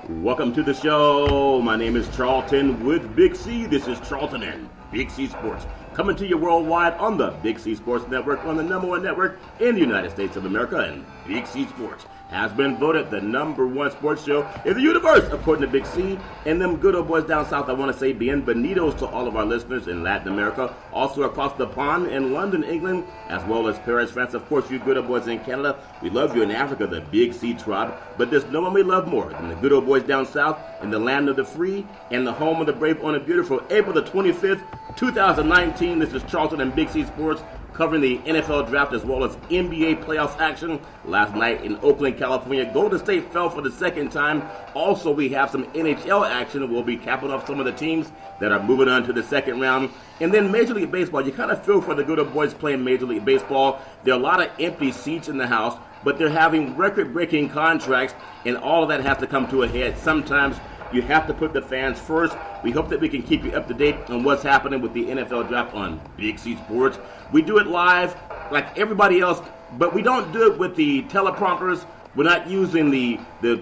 Welcome to the show. My name is Charlton with Big C. This is Charlton and Big C Sports. Coming to you worldwide on the Big C Sports Network, on the number one network in the United States of America. And Big C Sports has been voted the number one sports show in the universe, according to Big C. And them good old boys down south, I want to say bienvenidos to all of our listeners in Latin America, also across the pond in London, England, as well as Paris, France. Of course, you good old boys in Canada. We love you in Africa, the Big C tribe. But there's no one we love more than the good old boys down south in the land of the free and the home of the brave on a beautiful April the 25th, 2019. This is Charlton and Big C Sports, covering the NFL draft as well as NBA playoff action. Last night in Oakland, California, Golden State fell for the second time. Also, we have some NHL action. We'll be capping off some of the teams that are moving on to the second round. And then Major League Baseball, you kind of feel for the good old boys playing Major League Baseball. There are a lot of empty seats in the house, but they're having record-breaking contracts, and all of that has to come to a head. Sometimes you have to put the fans first. We hope that we can keep you up to date on what's happening with the NFL draft on Big C Sports. We do it live like everybody else, but we don't do it with the teleprompters. We're not using the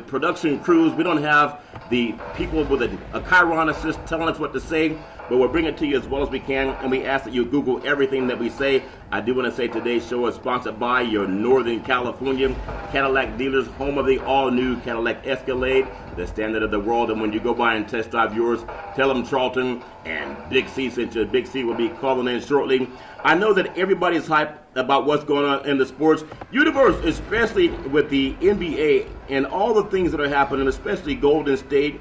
production crews. We don't have the people with a Chiron assist telling us what to say, but we'll bring it to you as well as we can, and we ask that you Google everything that we say. I do want to say today's show is sponsored by your Northern California Cadillac dealers, home of the all-new Cadillac Escalade, the standard of the world. And when you go by and test drive yours, tell them Charlton and Big C sent you. Big C will be calling in shortly. I know that everybody's hyped about what's going on in the sports universe, especially with the NBA and all the things that are happening, especially Golden State.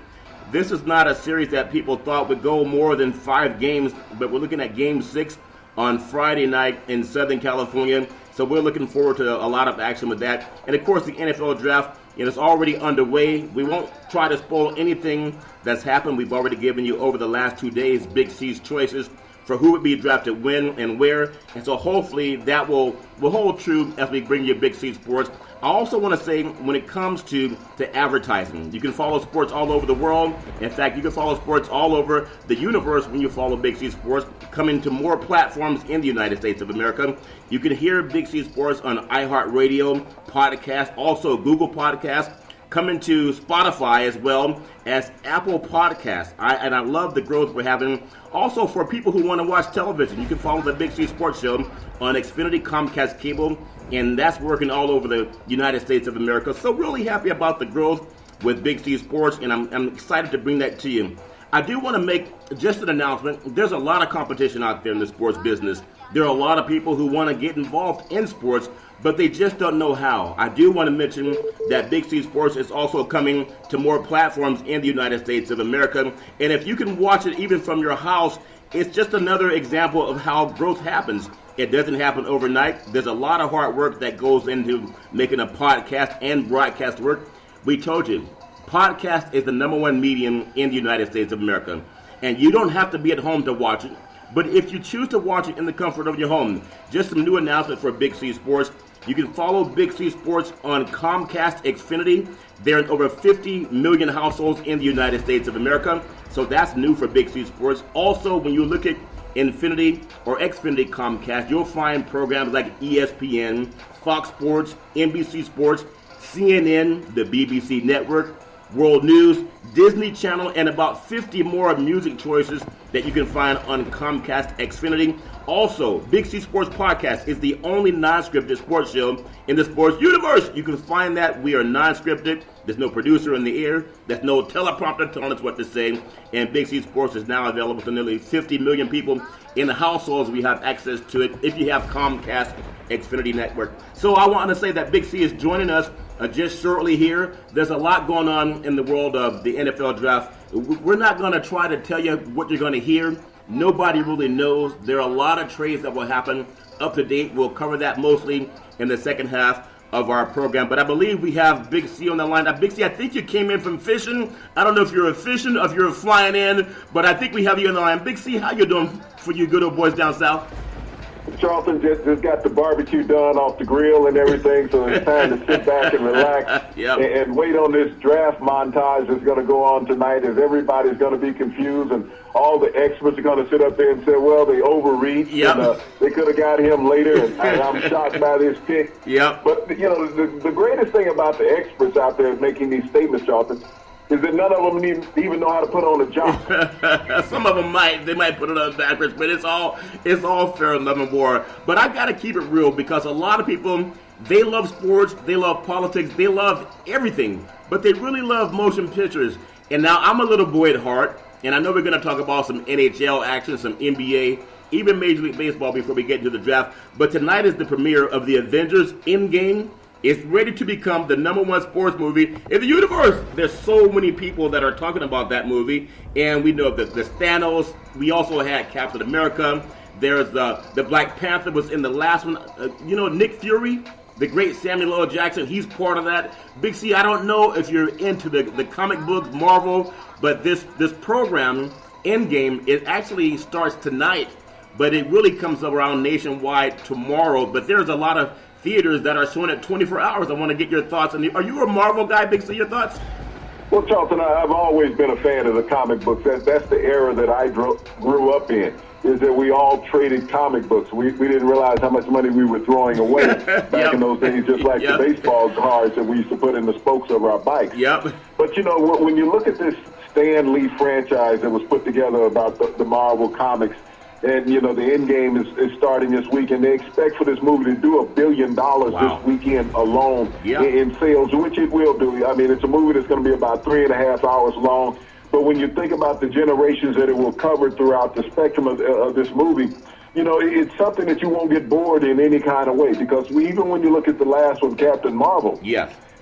This is not a series that people thought would go more than 5 games, but we're looking at Game 6 on Friday night in Southern California. So we're looking forward to a lot of action with that. And of course, the NFL draft, it's already underway. We won't try to spoil anything that's happened. We've already given you over the last 2 days Big C's choices for who would be drafted when and where. And so hopefully that will hold true as we bring you Big C Sports. I also want to say, when it comes to advertising, you can follow sports all over the world. In fact, you can follow sports all over the universe when you follow Big C Sports, coming to more platforms in the United States of America. You can hear Big C Sports on iHeartRadio, podcast, also Google Podcasts, coming to Spotify as well as Apple Podcasts. I love the growth we're having. Also, for people who want to watch television, you can follow the Big C Sports Show on Xfinity Comcast Cable, and that's working all over the United States of America. So really happy about the growth with Big C Sports, and I'm excited to bring that to you. I do want to make just an announcement. There's a lot of competition out there in the sports business. There are a lot of people who want to get involved in sports, but they just don't know how. I do want to mention that Big C Sports is also coming to more platforms in the United States of America. And if you can watch it even from your house, it's just another example of how growth happens. It doesn't happen overnight. There's a lot of hard work that goes into making a podcast and broadcast work. We told you, podcast is the number one medium in the United States of America. And you don't have to be at home to watch it. But if you choose to watch it in the comfort of your home, just some new announcement for Big C Sports. You can follow Big C Sports on Comcast Xfinity. They're in over 50 million households in the United States of America. So that's new for Big C Sports. Also, when you look at Infinity or Xfinity Comcast, you'll find programs like ESPN, Fox Sports, NBC Sports, CNN, the BBC Network, World News, Disney Channel, and about 50 more music choices that you can find on Comcast Xfinity. Also, Big C Sports Podcast is the only non-scripted sports show in the sports universe. You can find that. We are non-scripted. There's no producer in the ear. There's no teleprompter telling us what to say. And Big C Sports is now available to nearly 50 million people in the households. We have access to it if you have Comcast Xfinity Network. So I want to say that Big C is joining us just shortly here. There's a lot going on in the world of the NFL draft. We're not going to try to tell you what you're going to hear. Nobody really knows. There are a lot of trades that will happen up to date. We'll cover that mostly in the second half of our program. But I believe we have Big C on the line. Now, Big C, I think you came in from fishing. I don't know if you're fishing or if you're flying in, but I think we have you on the line. Big C, how you doing for you good old boys down south? Charlton just got the barbecue done off the grill and everything, so it's time to sit back and relax and wait on this draft montage that's going to go on tonight, as everybody's going to be confused and all the experts are going to sit up there and say, well, they overreached and they could have got him later, and I'm shocked by this pick. But, you know, the greatest thing about the experts out there making these statements, Charlton, is that none of them even know how to put on a jock. Some of them they might put it on backwards, but it's all fair and love and war. But I got to keep it real because a lot of people, they love sports, they love politics, they love everything, but they really love motion pictures. And now I'm a little boy at heart, and I know we're going to talk about some NHL action, some NBA, even Major League Baseball before we get into the draft. But tonight is the premiere of the Avengers Endgame. It's ready to become the #1 sports movie in the universe. There's so many people that are talking about that movie, and we know that the Thanos. We also had Captain America. There's the Black Panther was in the last one. Nick Fury, the great Samuel L. Jackson, he's part of that. Big C, I don't know if you're into the comic books, Marvel, but this program, Endgame, it actually starts tonight, but it really comes around nationwide tomorrow. But there's a lot of theaters that are showing it 24 hours. I want to get your thoughts. Are you a Marvel guy, Big C? Your thoughts? Well, Charlton, I've always been a fan of the comic books. That's the era that I grew up in, is that we all traded comic books. We didn't realize how much money we were throwing away back in those days, just like the baseball cards that we used to put in the spokes of our bikes. Yep. But, when you look at this Stan Lee franchise that was put together about the Marvel comics, and, the Endgame is starting this week, and they expect for this movie to do $1 billion this weekend alone in sales, which it will do. I mean, it's a movie that's going to be about 3.5 hours long. But when you think about the generations that it will cover throughout the spectrum of this movie, it's something that you won't get bored in any kind of way. Because even when you look at the last one, Captain Marvel,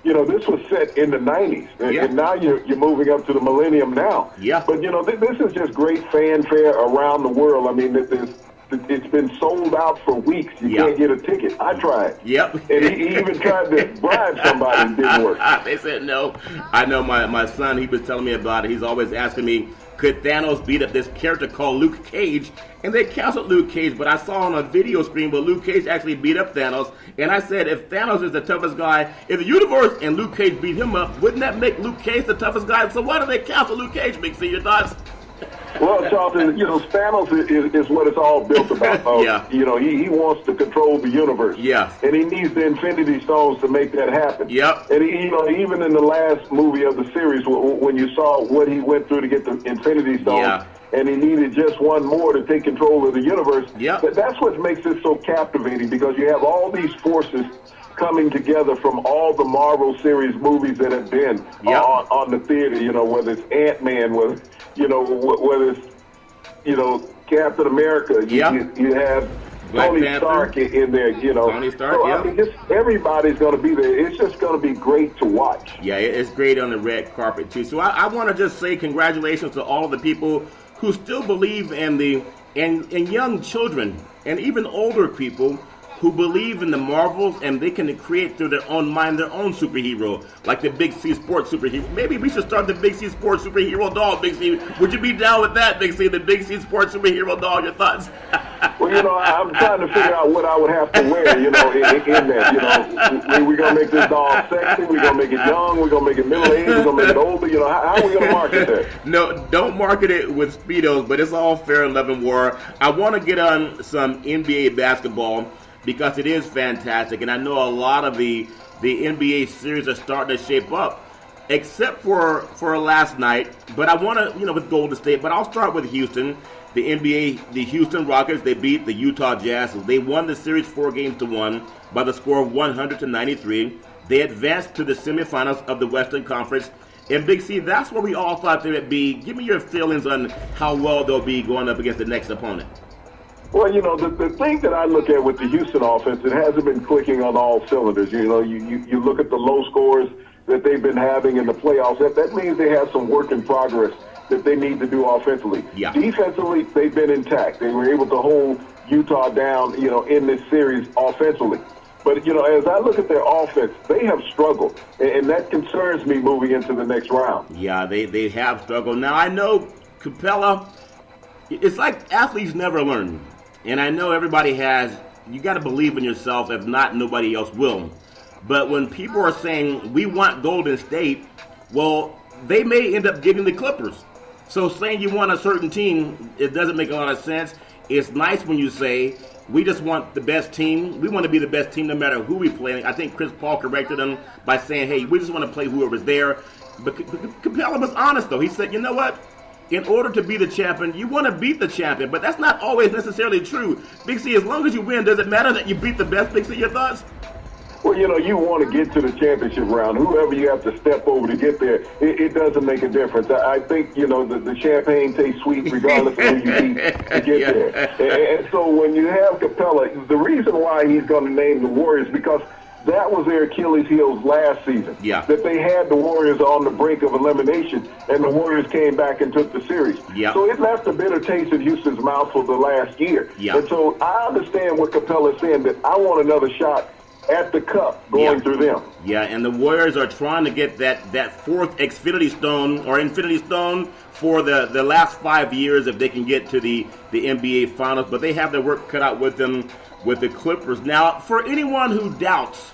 this was set in the 90s, and now you're moving up to the millennium now. Yeah. But, this is just great fanfare around the world. I mean, it's been sold out for weeks. You can't get a ticket. I tried. Yep. And he even tried to bribe somebody. It didn't work. They said no. I know my son, he was telling me about it. He's always asking me, could Thanos beat up this character called Luke Cage? And they canceled Luke Cage, but I saw on a video screen where Luke Cage actually beat up Thanos. And I said, if Thanos is the toughest guy in the universe and Luke Cage beat him up, wouldn't that make Luke Cage the toughest guy? So why do they cancel Luke Cage, Big C? Your thoughts? Well, Charlton, Thanos is what it's all built about. He wants to control the universe. Yeah. And he needs the Infinity Stones to make that happen. Yep. And even in the last movie of the series, when you saw what he went through to get the Infinity Stones, and he needed just one more to take control of the universe. Yep. That's what makes it so captivating, because you have all these forces coming together from all the Marvel series movies that have been on the theater, whether it's Ant-Man, whether it's, Captain America, you have Tony Stark in there, Tony Stark, so, I mean, everybody's going to be there. It's just going to be great to watch. Yeah, it's great on the red carpet, too. So I want to just say congratulations to all of the people who still believe in and young children and even older people who believe in the Marvels, and they can create through their own mind their own superhero, like the Big C Sports superhero. Maybe we should start the Big C Sports superhero doll, Big C. Would you be down with that, Big C, the Big C Sports superhero doll? Your thoughts? Well, I'm trying to figure out what I would have to wear, in that. We're going to make this doll sexy, we're going to make it young, we're going to make it middle-aged, we're going to make it older. How are we going to market that? No, don't market it with Speedos, but it's all fair and love and war. I want to get on some NBA basketball, because it is fantastic, and I know a lot of the NBA series are starting to shape up, except for last night. But I want to, with Golden State, but I'll start with Houston. The NBA, the Houston Rockets, they beat the Utah Jazz. They won the series 4-1 by the score of 100-93. They advanced to the semifinals of the Western Conference. And Big C, that's where we all thought they would be. Give me your feelings on how well they'll be going up against the next opponent. Well, the thing that I look at with the Houston offense, it hasn't been clicking on all cylinders. You look at the low scores that they've been having in the playoffs. That means they have some work in progress that they need to do offensively. Yeah. Defensively, they've been intact. They were able to hold Utah down, in this series offensively. But, as I look at their offense, they have struggled, and that concerns me moving into the next round. Yeah, they have struggled. Now, I know Capella, it's like athletes never learn. And I know everybody you got to believe in yourself. If not, nobody else will. But when people are saying, we want Golden State, well, they may end up getting the Clippers. So saying you want a certain team, it doesn't make a lot of sense. it's nice when you say, we just want the best team. We want to be the best team no matter who we play. I think Chris Paul corrected him by saying, hey, we just want to play whoever's there. But Capella was honest, though. He said, you know what? In order to be the champion, you want to beat the champion. But that's not always necessarily true. Big C, as long as you win, does it matter that you beat the best? Big C, your thoughts? Well, you want to get to the championship round. Whoever you have to step over to get there, it doesn't make a difference. I think, the champagne tastes sweet regardless of who you beat to get there. And so when you have Capella, the reason why he's going to name the Warriors because that was their Achilles heels last season. Yeah. That they had the Warriors on the brink of elimination, and the Warriors came back and took the series. Yeah. So it left a bitter taste in Houston's mouth for the last year. Yeah. And so I understand what Capella's saying, that I want another shot at the cup going through them. Yeah, and the Warriors are trying to get that fourth Infinity Stone for the last 5 years if they can get to the NBA Finals. But they have their work cut out with them with the Clippers. Now, for anyone who doubts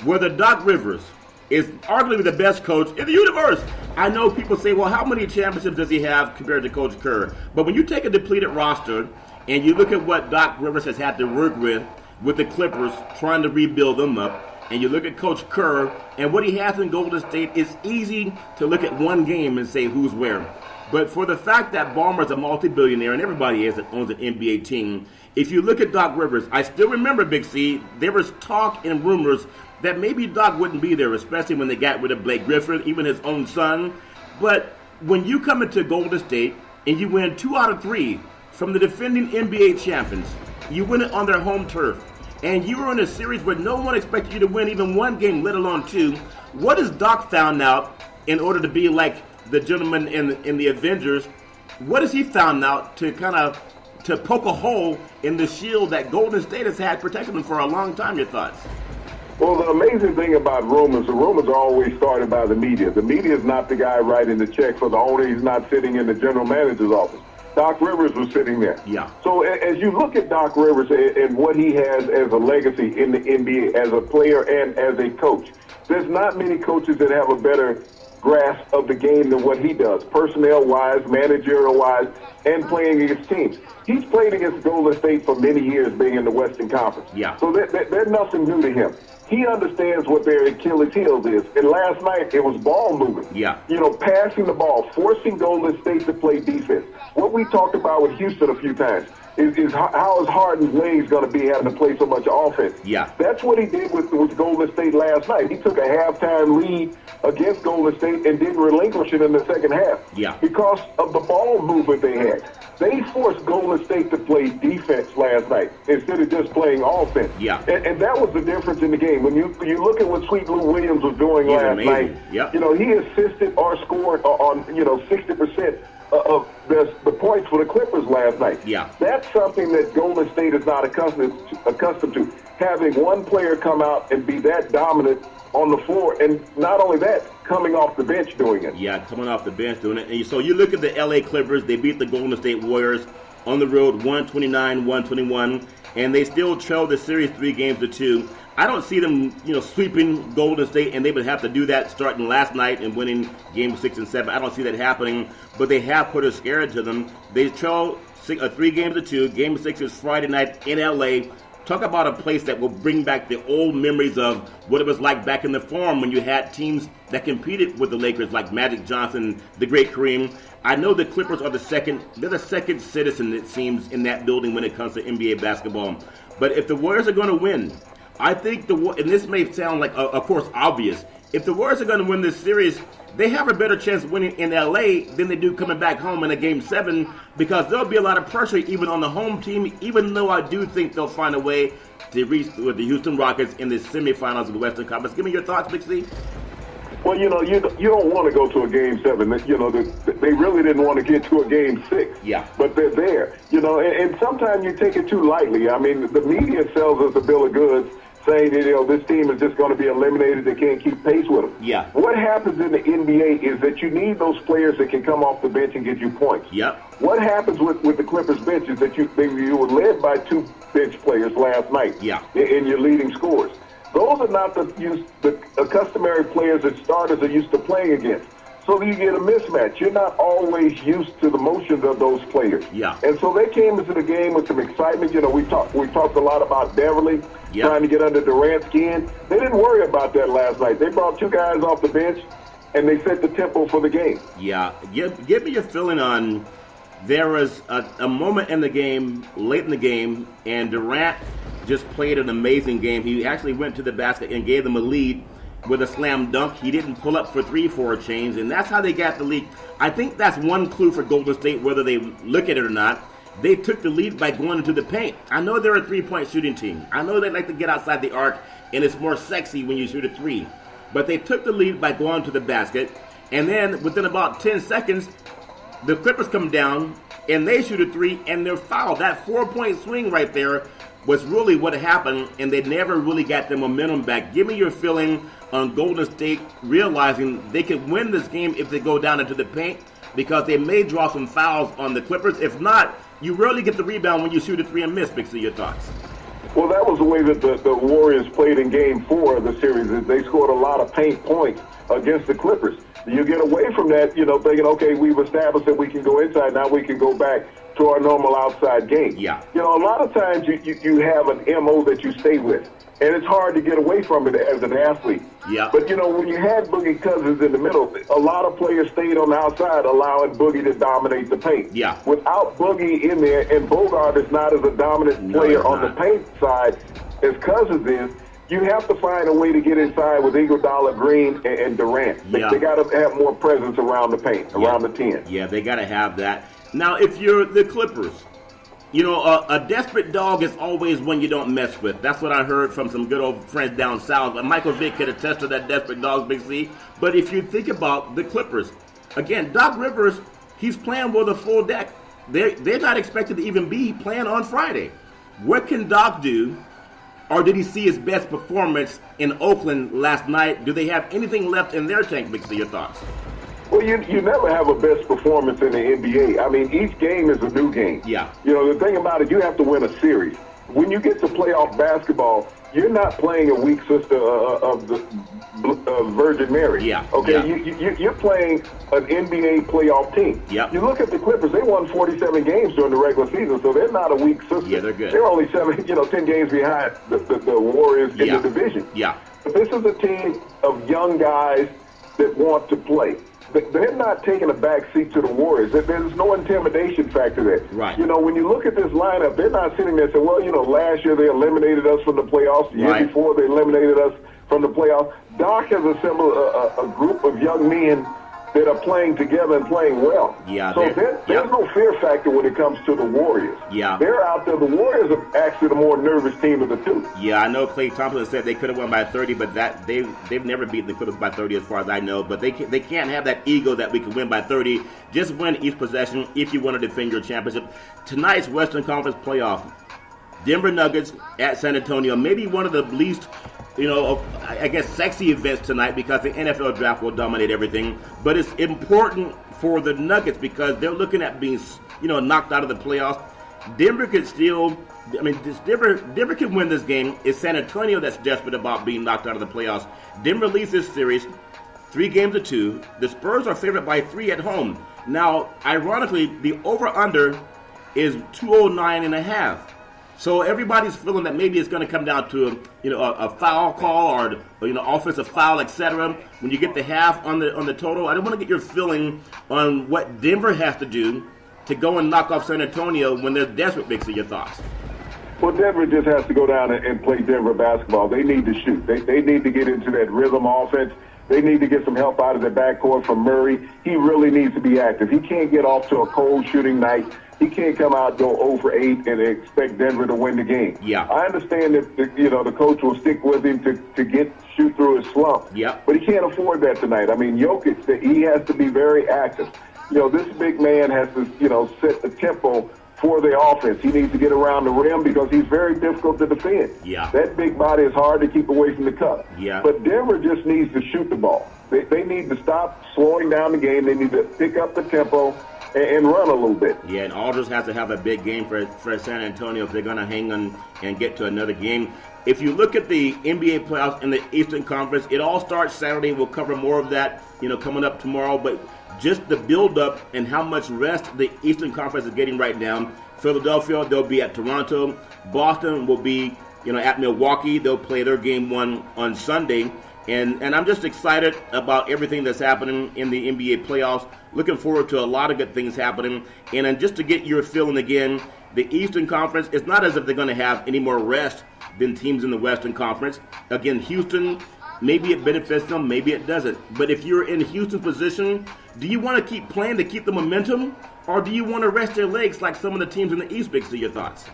whether Doc Rivers is arguably the best coach in the universe, I know people say, well, how many championships does he have compared to Coach Kerr? But when you take a depleted roster and you look at what Doc Rivers has had to work with the Clippers, trying to rebuild them up, and you look at Coach Kerr and what he has in Golden State, it's easy to look at one game and say who's where. But for the fact that Ballmer's a multi-billionaire, and everybody is that owns an NBA team, if you look at Doc Rivers, I still remember, Big C, there was talk and rumors that maybe Doc wouldn't be there, especially when they got rid of Blake Griffin, even his own son. But when you come into Golden State and you win 2 out of 3 from the defending NBA champions, you win it on their home turf, and you were in a series where no one expected you to win even one game, let alone 2. What has Doc found out in order to be like the gentleman in the Avengers? What has he found out to to poke a hole in the shield that Golden State has had protecting them for a long time? Your thoughts? Well, the amazing thing about rumors, the rumors are always started by the media. The media is not the guy writing the check for the owner. He's not sitting in the general manager's office. Doc Rivers was sitting there. Yeah. So as you look at Doc Rivers and what he has as a legacy in the NBA, as a player and as a coach, there's not many coaches that have a better grasp of the game than what he does, personnel-wise, managerial-wise, and playing against teams. He's played against Golden State for many years being in the Western Conference. Yeah. So there's nothing new to him. He understands what their Achilles heels is. And last night, it was ball movement. Yeah. Passing the ball, forcing Golden State to play defense. What we talked about with Houston a few times is how is Harden's legs going to be having to play so much offense. Yeah. That's what he did with Golden State last night. He took a halftime lead against Golden State and didn't relinquish it in the second half. Yeah. Because of the ball movement they had. They forced Golden State to play defense last night instead of just playing offense. Yeah. And that was the difference in the game. When you look at what Sweet Lou Williams was doing last night, yep. He assisted or scored on 60% of the points for the Clippers last night. Yeah. That's something that Golden State is not accustomed to. Having one player come out and be that dominant on the floor, and not only that, coming off the bench doing it. Yeah, coming off the bench doing it. And so you look at the LA Clippers, they beat the Golden State Warriors on the road 129-121, and they still trail the series 3-2. I don't see them, sweeping Golden State, and they would have to do that starting last night and winning Game 6 and 7. I don't see that happening, but they have put a scare into them. They trail 3-2. Game 6 is Friday night in LA. Talk about a place that will bring back the old memories of what it was like back in the Forum when you had teams that competed with the Lakers like Magic Johnson, the great Kareem. I know the Clippers are the second citizen, it seems, in that building when it comes to NBA basketball. But if the Warriors are going to win, I think and this may sound like, of course, obvious, if the Warriors are going to win this series, they have a better chance of winning in L.A. than they do coming back home in a Game 7 because there'll be a lot of pressure even on the home team, even though I do think they'll find a way to reach with the Houston Rockets in the semifinals of the Western Conference. Give me your thoughts, Big C. Well, you don't want to go to a Game 7. They really didn't want to get to a Game 6. Yeah. But they're there. And sometimes you take it too lightly. I mean, the media sells us a bill of goods saying that, this team is just going to be eliminated. They can't keep pace with them. Yeah. What happens in the NBA is that you need those players that can come off the bench and get you points. Yep. What happens with the Clippers bench is that you were led by 2 bench players last night. Yeah. In your leading scores. Those are not the customary players that starters are used to playing against. So you get a mismatch. You're not always used to the motions of those players. Yeah. And so they came into the game with some excitement. You know, we talked a lot about Beverly trying to get under Durant's skin. They didn't worry about that last night. They brought 2 guys off the bench, and they set the tempo for the game. Yeah. Give me your feeling on, there was a moment in the game, late in the game, and Durant just played an amazing game. He actually went to the basket and gave them a lead with a slam dunk. He didn't pull up for 3 for a change, and that's how they got the lead. I think that's one clue for Golden State, whether they look at it or not. They took the lead by going into the paint. I know they're a 3-point shooting team. I know they like to get outside the arc, and it's more sexy when you shoot a 3. But they took the lead by going to the basket, and then within about 10 seconds, the Clippers come down, and they shoot a 3, and they're fouled. That 4-point swing right there was really what happened, and they never really got their momentum back. Give me your feeling on Golden State realizing they could win this game if they go down into the paint, because they may draw some fouls on the Clippers. If not, you rarely get the rebound when you shoot a 3 and miss. Big C, your thoughts? Well, that was the way that the Warriors played in Game 4 of the series. They scored a lot of paint points against the Clippers. You get away from that, thinking, okay, we've established that we can go inside. Now we can go back to our normal outside game. Yeah. A lot of times you have an MO that you stay with, and it's hard to get away from it as an athlete. Yeah. But, when you had Boogie Cousins in the middle, a lot of players stayed on the outside, allowing Boogie to dominate the paint. Yeah. Without Boogie in there, and Bogart is not as a dominant player on the paint side as Cousins is, you have to find a way to get inside with Iguodala, Green, and Durant. Yeah. They got to have more presence around the paint, around the 10. Yeah, they got to have that. Now, if you're the Clippers, a desperate dog is always one you don't mess with. That's what I heard from some good old friends down south. Michael Vick could attest to that desperate dog, Big C. But if you think about the Clippers, again, Doc Rivers, he's playing with a full deck. They're not expected to even be playing on Friday. What can Doc do? Or did he see his best performance in Oakland last night? Do they have anything left in their tank, Big C? Your thoughts? Well, you never have a best performance in the NBA. I mean, each game is a new game. Yeah. The thing about it, you have to win a series. When you get to playoff basketball, you're not playing a weak sister of the Virgin Mary. Yeah. Okay. Yeah. You're playing an NBA playoff team. Yeah. You look at the Clippers; they won 47 games during the regular season, so they're not a weak sister. Yeah, they're good. They're only 10 games behind the Warriors in the division. Yeah. But this is a team of young guys that want to play. They're not taking a back seat to the Warriors. There's no intimidation factor there. Right. When you look at this lineup, they're not sitting there saying, well, last year they eliminated us from the playoffs. The year before they eliminated us from the playoffs. Doc has assembled a group of young men that are playing together and playing well. Yeah. So there's no fear factor when it comes to the Warriors. Yeah. They're out there. The Warriors are actually the more nervous team of the two. Yeah, I know Klay Thompson said they could have won by 30, but they've never beaten the Clippers by 30 as far as I know. But they can't have that ego that we can win by 30. Just win each possession if you want to defend your championship. Tonight's Western Conference playoff, Denver Nuggets at San Antonio, maybe one of the least I guess sexy events tonight because the NFL draft will dominate everything. But it's important for the Nuggets because they're looking at being, knocked out of the playoffs. Denver could still, Denver could win this game. It's San Antonio that's desperate about being knocked out of the playoffs. Denver leads this series 3-2. The Spurs are favored by 3 at home. Now, ironically, the over-under is 209.5. So everybody's feeling that maybe it's going to come down to a foul call or offensive foul, etc. When you get the half on the total, I don't want to get your feeling on what Denver has to do to go and knock off San Antonio when they're desperate. Big C, your thoughts? Well, Denver just has to go down and play Denver basketball. They need to shoot. They need to get into that rhythm offense. They need to get some help out of the backcourt from Murray. He really needs to be active. He can't get off to a cold shooting night. He can't come out, go 0 for 8, and expect Denver to win the game. Yeah. I understand that the coach will stick with him to shoot through his slump. Yeah. But he can't afford that tonight. I mean, Jokic, he has to be very active. This big man has to, set the tempo for the offense. He needs to get around the rim because he's very difficult to defend. Yeah. That big body is hard to keep away from the cup. Yeah. But Denver just needs to shoot the ball. They need to stop slowing down the game. They need to pick up the tempo and run a little bit. Yeah, and Aldridge has to have a big game for San Antonio if they're going to hang on and get to another game. If you look at the NBA playoffs in the Eastern Conference, it all starts Saturday. We'll cover more of that, coming up tomorrow. But just the build-up and how much rest the Eastern Conference is getting right now. Philadelphia, they'll be at Toronto. Boston will be, at Milwaukee. They'll play their game 1 on Sunday. And I'm just excited about everything that's happening in the NBA playoffs. Looking forward to a lot of good things happening. And then just to get your feeling again, the Eastern Conference, it's not as if they're going to have any more rest than teams in the Western Conference. Again, Houston, maybe it benefits them, maybe it doesn't. But if you're in Houston's position, do you want to keep playing to keep the momentum? Or do you want to rest your legs like some of the teams in the East? Big C, your thoughts?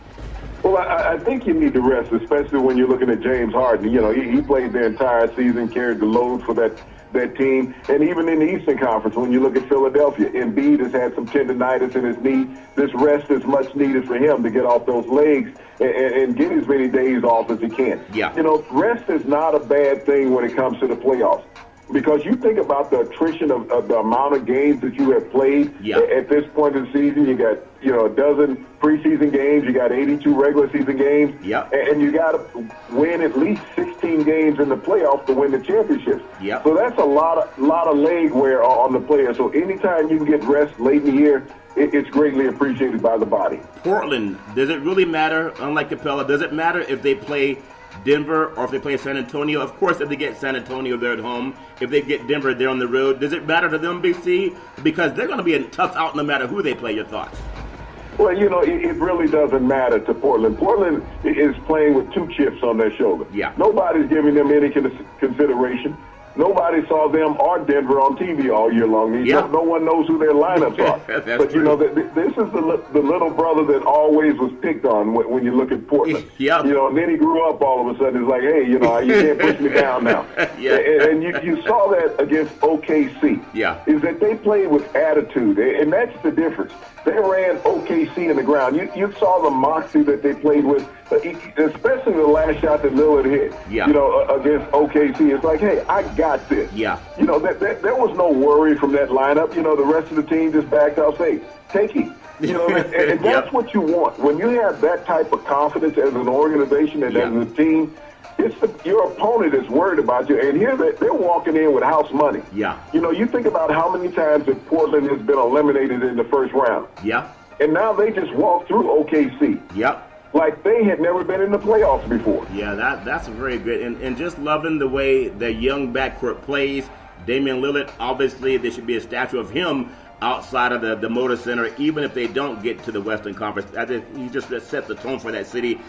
Well, I think you need to rest, especially when you're looking at James Harden. He played the entire season, carried the load for that team. And even in the Eastern Conference, when you look at Philadelphia, Embiid has had some tendonitis in his knee. This rest is much needed for him to get off those legs and get as many days off as he can. Yeah. Rest is not a bad thing when it comes to the playoffs. Because you think about the attrition of the amount of games that you have played at this point in the season. You got, a dozen preseason games. You got 82 regular season games. And you got to win at least 16 games in the playoffs to win the championships. So that's a lot of leg wear on the player. So anytime you can get rest late in the year, it's greatly appreciated by the body. Portland, does it really matter, unlike Capella, does it matter if they play Denver or if they play San Antonio? Of course, if they get San Antonio, they're at home. If they get Denver, they're on the road. Does it matter to them, Big C? Because they're going to be a tough out no matter who they play. Your thoughts? Well, it really doesn't matter to Portland. Portland is playing with 2 chips on their shoulder. Nobody's giving them any consideration. Nobody saw them or Denver on TV all year long. No one knows who their lineups are. But, this is the little brother that always was picked on when you look at Portland. And then he grew up all of a sudden. It's like, hey, you can't push me down now. And you saw that against OKC. Is that they played with attitude. And that's the difference. They ran OKC in the ground. You saw the moxie that they played with, especially the last shot that Lillard hit, against OKC. It's like, hey, I got this. There was no worry from that lineup. The rest of the team just backed out, say, take it. And that's what you want. When you have that type of confidence as an organization and as a team, your opponent is worried about you. And here they're walking in with house money. You think about how many times that Portland has been eliminated in the first round. And now they just walked through OKC. Like they had never been in the playoffs before. That's very good. And just loving the way the young backcourt plays. Damian Lillard, obviously, there should be a statue of him outside of the Motor Center, even if they don't get to the Western Conference. He just sets the tone for that city.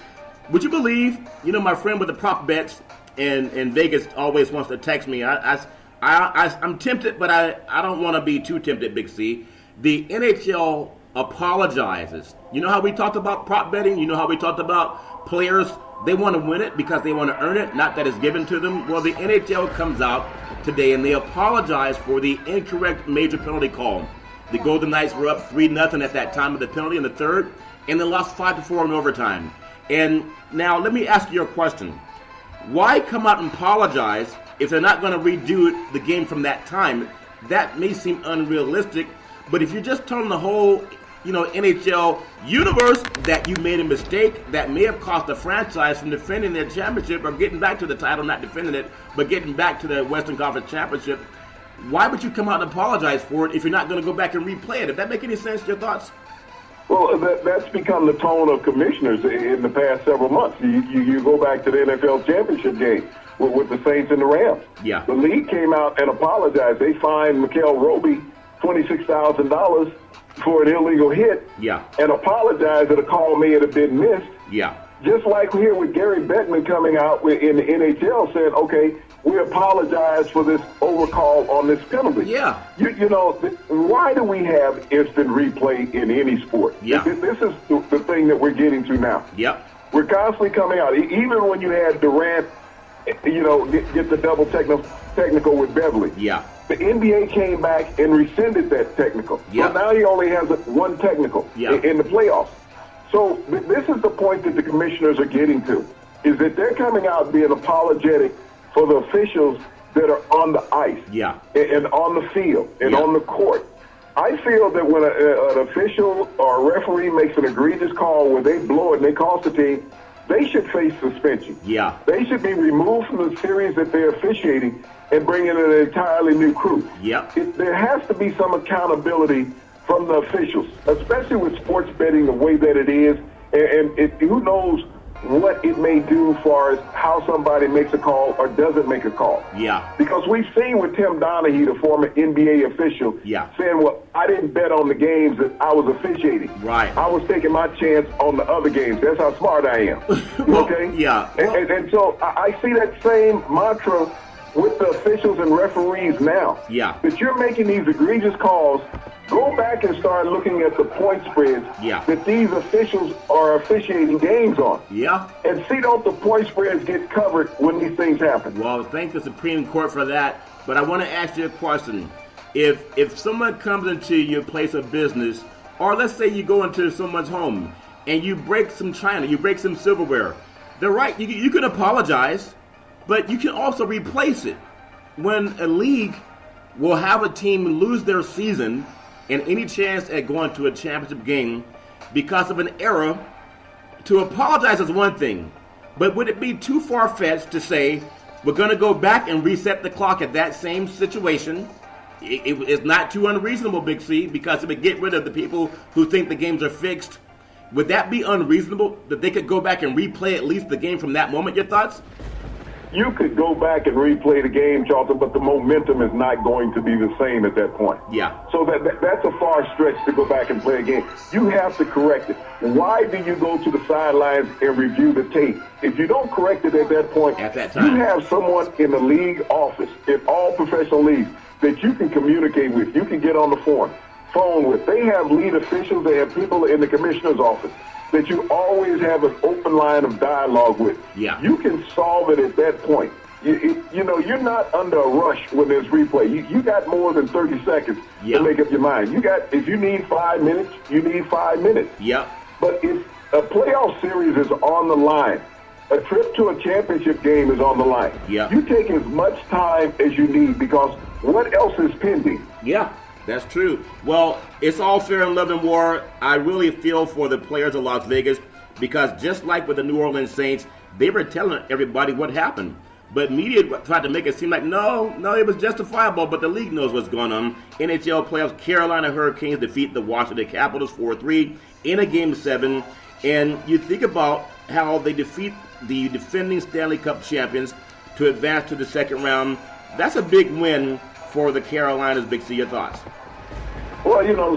Would you believe, my friend with the prop bets in Vegas always wants to text me. I'm tempted, but I don't want to be too tempted, Big C. The NHL apologizes. You know how we talked about prop betting? You know how we talked about players, they want to win it because they want to earn it, not that it's given to them? Well, the NHL comes out today and they apologize for the incorrect major penalty call. The Golden Knights were up 3-0 at that time of the penalty in the third, and they lost 5-4 in overtime. And now let me ask you a question. Why come out and apologize if they're not going to redo the game from that time? That may seem unrealistic, but if you're just telling the whole NHL universe that you made a mistake that may have cost the franchise from defending their championship or getting back to the title, not defending it, but getting back to the Western Conference Championship, why would you come out and apologize for it if you're not going to go back and replay it? If that make any sense, your thoughts? Well, that's become the tone of commissioners in the past several months. You go back to the NFL championship game with the Saints and the Rams. The league came out and apologized. They fined Mikel Roby $26,000 for an illegal hit and apologized that a call may have been missed. Just like here with Gary Bettman coming out in the NHL saying, okay, we apologize for this overcall on this penalty. Why do we have instant replay in any sport? This is the thing that we're getting to now. We're constantly coming out. Even when you had Durant, get the double technical with Beverly. The NBA came back and rescinded that technical. So now he only has one technical in the playoffs. So this is the point that the commissioners are getting to, is that they're coming out being apologetic for the officials that are on the ice and on the field and on the court. I feel that when an official or a referee makes an egregious call where they blow it and they cost the team, they should face suspension. Yeah. They should be removed from the series that they're officiating and bring in an entirely new crew. Yep. There has to be some accountability from the officials, especially with sports betting the way that it is. And who knows what it may do as far as how somebody makes a call or doesn't make a call. Yeah. Because we've seen with Tim Donaghy, the former NBA official, saying, well, I didn't bet on the games that I was officiating. Right. I was taking my chance on the other games. That's how smart I am. Well, okay? Yeah. And so I see that same mantra with the officials and referees now. Yeah. That you're making these egregious calls. Go back and start looking at the point spreads that these officials are officiating games on. Yeah. And see, don't the point spreads get covered when these things happen? Well, thank the Supreme Court for that. But I want to ask you a question. If someone comes into your place of business, or let's say you go into someone's home and you break some china, you break some silverware, they're right. You can apologize, but you can also replace it. When a league will have a team lose their season and any chance at going to a championship game because of an error, to apologize is one thing, but would it be too far-fetched to say we're going to go back and reset the clock at that same situation? It's not too unreasonable, Big C, because it would get rid of the people who think the games are fixed. Would that be unreasonable, that they could go back and replay at least the game from that moment? Your thoughts? You could go back and replay the game, Charlton, but the momentum is not going to be the same at that point. Yeah. So that's a far stretch to go back and play a game. You have to correct it. Why do you go to the sidelines and review the tape? If you don't correct it at that point, at that time, you have someone in the league office, in all professional leagues, that you can communicate with. You can get on the phone with. They have lead officials. They have people in the commissioner's office that you always have an open line of dialogue with. Yeah. You can solve it at that point. You know, you're not under a rush when there's replay. You got more than 30 seconds to make up your mind. If you need 5 minutes, you need 5 minutes. Yeah. But if a playoff series is on the line, a trip to a championship game is on the line. Yeah. You take as much time as you need because what else is pending? Yeah. That's true. Well, it's all fair in love and war. I really feel for the players of Las Vegas because just like with the New Orleans Saints, they were telling everybody what happened. But media tried to make it seem like, no, it was justifiable, but the league knows what's going on. NHL playoffs, Carolina Hurricanes defeat the Washington Capitals 4-3 in a Game 7. And you think about how they defeat the defending Stanley Cup champions to advance to the second round. That's a big win for the Carolinas. Big C, your thoughts? Well, you know,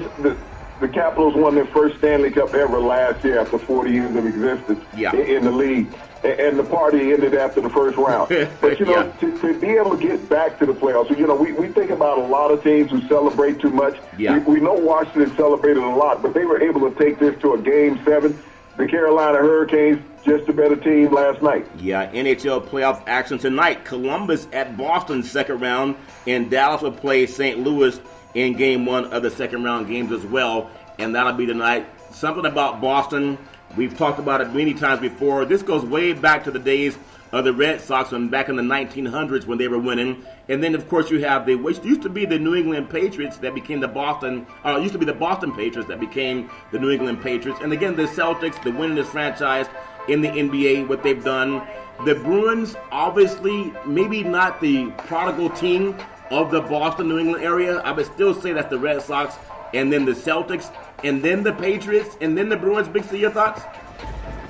the Capitals won their first Stanley Cup ever last year after 40 years of existence in the league. And the party ended after the first round. But, you know, to be able to get back to the playoffs, you know, we think about a lot of teams who celebrate too much. Yeah. We know Washington celebrated a lot, but they were able to take this to a Game 7. The Carolina Hurricanes, just a better team last night. Yeah, NHL playoff action tonight. Columbus at Boston, second round, and Dallas will play St. Louis in Game 1 of the second round games as well, and that'll be tonight. Something about Boston, we've talked about it many times before. This goes way back to the days of the Red Sox and back in the 1900s when they were winning. And then, of course, you have which used to be the New England Patriots that became the Boston Patriots that became the New England Patriots. And again, the Celtics, the winningest franchise in the NBA, what they've done. The Bruins, obviously, maybe not the prodigal team of the Boston, New England area. I would still say that's the Red Sox, and then the Celtics, and then the Patriots, and then the Bruins. Big C, your thoughts?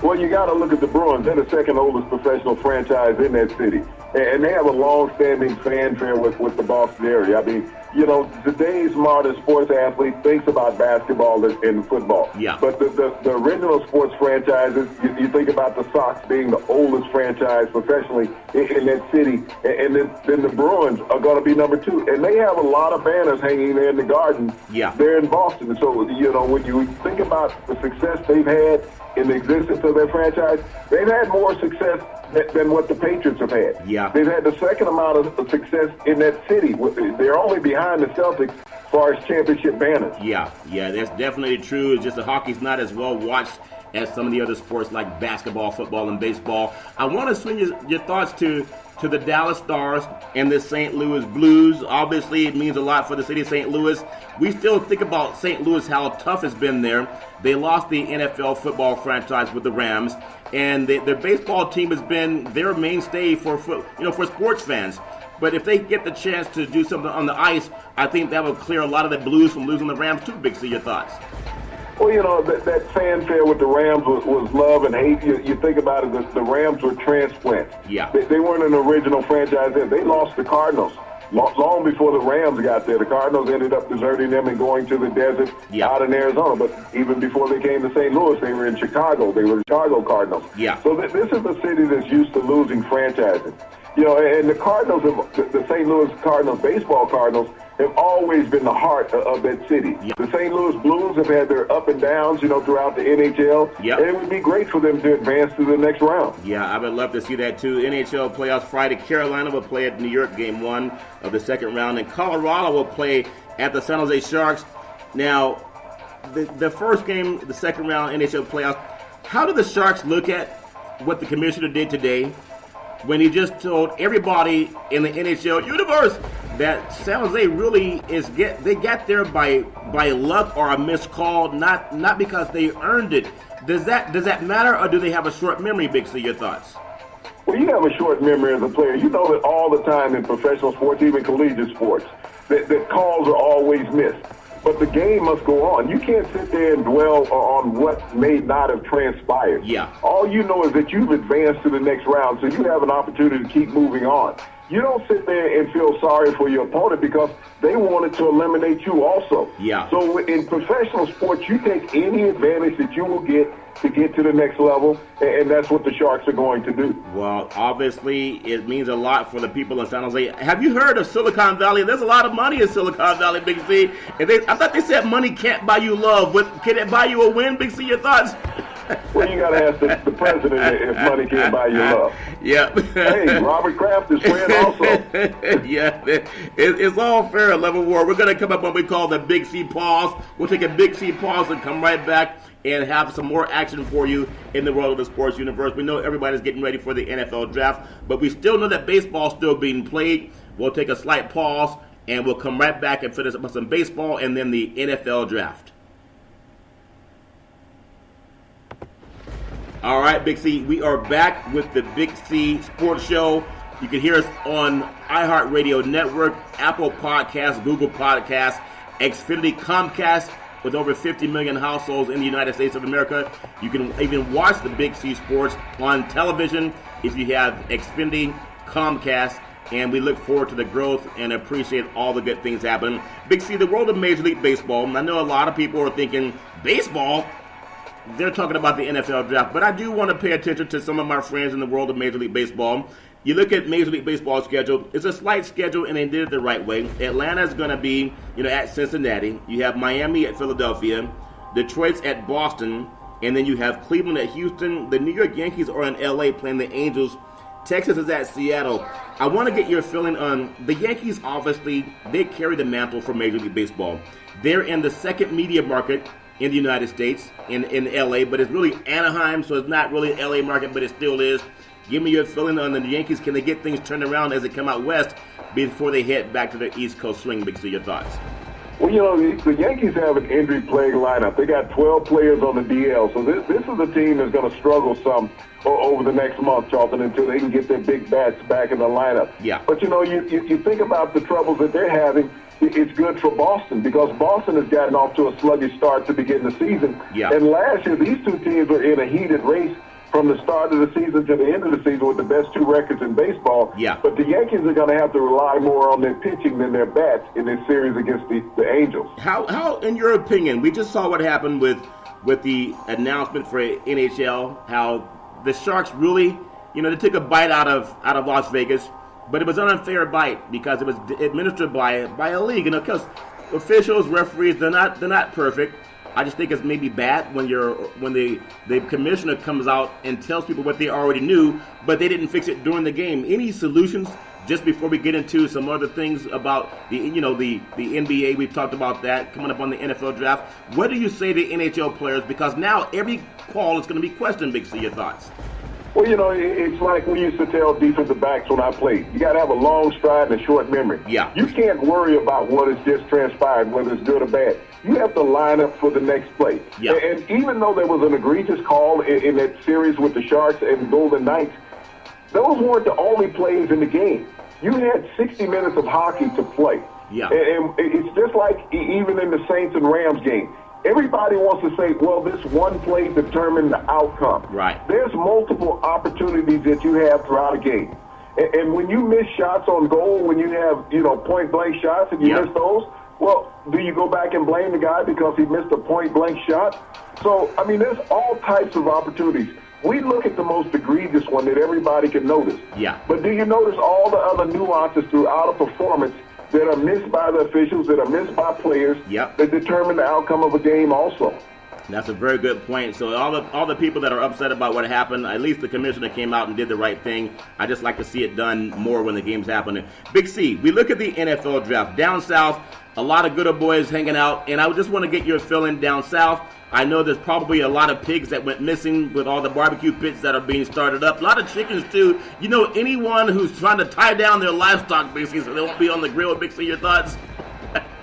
Well, you got to look at the Bruins. They're the second oldest professional franchise in that city. And they have a long-standing fanfare with the Boston area. I mean, you know, today's smartest sports athlete thinks about basketball and football. Yeah. But the original sports franchises, you think about the Sox being the oldest franchise professionally in that city. And then the Bruins are going to be number 2. And they have a lot of banners hanging there in the garden there in Boston. So, you know, when you think about the success they've had in the existence of their franchise, they've had more success than what the Patriots have had. Yeah. They've had the second amount of success in that city. They're only behind the Celtics as far as championship banners. Yeah, that's definitely true. It's just that hockey's not as well watched as some of the other sports like basketball, football, and baseball. I want to swing your thoughts to to the Dallas Stars and the St. Louis Blues. Obviously, it means a lot for the city of St. Louis. We still think about St. Louis, how tough it's been there. They lost the NFL football franchise with the Rams, and their baseball team has been their mainstay for sports fans. But if they get the chance to do something on the ice, I think that will clear a lot of the Blues from losing the Rams too. Big C, your thoughts? Well, that fanfare with the Rams was love and hate. You think about it, the Rams were transplants. Yeah. They weren't an original franchise. They lost the Cardinals. Long before the Rams got there, the Cardinals ended up deserting them and going to the desert out in Arizona. But even before they came to St. Louis, they were in Chicago. They were the Chicago Cardinals. Yeah. So this is a city that's used to losing franchises. And the Cardinals, the St. Louis Cardinals, baseball Cardinals, have always been the heart of that city. Yep. The St. Louis Blues have had their up and downs, throughout the NHL. Yep. And it would be great for them to advance to the next round. Yeah, I would love to see that too. NHL playoffs Friday. Carolina will play at New York game 1 of the second round, and Colorado will play at the San Jose Sharks. Now, the first game, the second round NHL playoffs, how do the Sharks look at what the commissioner did today when he just told everybody in the NHL universe that San Jose really they got there by luck or a missed call, not because they earned it? Does that matter, or do they have a short memory, Big C? Your thoughts? Well, you have a short memory as a player. You know that all the time in professional sports, even collegiate sports, that calls are always missed. But the game must go on. You can't sit there and dwell on what may not have transpired. Yeah. All you know is that you've advanced to the next round, so you have an opportunity to keep moving on. You don't sit there and feel sorry for your opponent because they wanted to eliminate you also. Yeah. So in professional sports, you take any advantage that you will get to get to the next level, and that's what the Sharks are going to do. Well, obviously, it means a lot for the people in San Jose. Have you heard of Silicon Valley? There's a lot of money in Silicon Valley, Big C. And I thought they said money can't buy you love, but can it buy you a win, Big C? Your thoughts? Well, you got to ask the president if money can't buy you love. Yeah. Hey, Robert Kraft is playing also. Yeah, it's all fair at Level War. We're going to come up what we call the Big C pause. We'll take a Big C pause and come right back and have some more action for you in the world of the sports universe. We know everybody's getting ready for the NFL draft, but we still know that baseball's still being played. We'll take a slight pause, and we'll come right back and finish up with some baseball and then the NFL draft. All right, Big C, we are back with the Big C Sports Show. You can hear us on iHeartRadio Network, Apple Podcasts, Google Podcasts, Xfinity, Comcast, with over 50 million households in the United States of America. You can even watch the Big C Sports on television if you have Xfinity, Comcast, and we look forward to the growth and appreciate all the good things happening. Big C, the world of Major League Baseball, I know a lot of people are thinking, baseball? They're talking about the NFL draft, but I do want to pay attention to some of my friends in the world of Major League Baseball. You look at Major League Baseball's schedule, it's a slight schedule, and they did it the right way. Atlanta's going to be, at Cincinnati. You have Miami at Philadelphia. Detroit's at Boston. And then you have Cleveland at Houston. The New York Yankees are in L.A. playing the Angels. Texas is at Seattle. I want to get your feeling on the Yankees. Obviously, they carry the mantle for Major League Baseball. They're in the second media market in the United States, in L.A., but it's really Anaheim, so it's not really L.A. market, but it still is. Give me your feeling on the Yankees. Can they get things turned around as they come out west before they head back to the East Coast swing? Big C, your thoughts? Well, the Yankees have an injury-plagued lineup. They got 12 players on the DL, so this is a team that's going to struggle some over the next month, Charlton, until they can get their big bats back in the lineup. Yeah. But, you think about the troubles that they're having. It's good for Boston because Boston has gotten off to a sluggish start to begin the season. Yeah. And last year, these two teams were in a heated race from the start of the season to the end of the season with the best two records in baseball. Yeah. But the Yankees are going to have to rely more on their pitching than their bats in this series against the Angels. How, in your opinion, we just saw what happened with the announcement for NHL, how the Sharks really, they took a bite out of Las Vegas, but it was an unfair bite because it was administered by a league. And of course, officials, referees, they're not perfect. I just think it's maybe bad when the commissioner comes out and tells people what they already knew, but they didn't fix it during the game. Any solutions just before we get into some other things about the NBA? We've talked about that coming up on the NFL draft. What do you say to NHL players? Because now every call is going to be questioned. Big C, your thoughts? Well, it's like we used to tell defensive backs when I played. You got to have a long stride and a short memory. Yeah. You can't worry about what has just transpired, whether it's good or bad. You have to line up for the next play. Yeah. And even though there was an egregious call in that series with the Sharks and Golden Knights, those weren't the only plays in the game. You had 60 minutes of hockey to play. Yeah. And it's just like even in the Saints and Rams game. Everybody wants to say, well, this one play determined the outcome. Right. There's multiple opportunities that you have throughout a game. And when you miss shots on goal, when you have, point-blank shots and you miss those, well, do you go back and blame the guy because he missed a point-blank shot? So, there's all types of opportunities. We look at the most egregious one that everybody can notice. Yeah. But do you notice all the other nuances throughout a performance that are missed by the officials, that are missed by players, that determine the outcome of a game also? That's a very good point. So all the people that are upset about what happened, at least the commissioner came out and did the right thing. I just like to see it done more when the game's happening. Big C, we look at the NFL draft. Down south, a lot of good old boys hanging out, and I just want to get your feeling down south. I know there's probably a lot of pigs that went missing with all the barbecue pits that are being started up. A lot of chickens, too. Anyone who's trying to tie down their livestock, basically, so they won't be on the grill. Big C, your thoughts?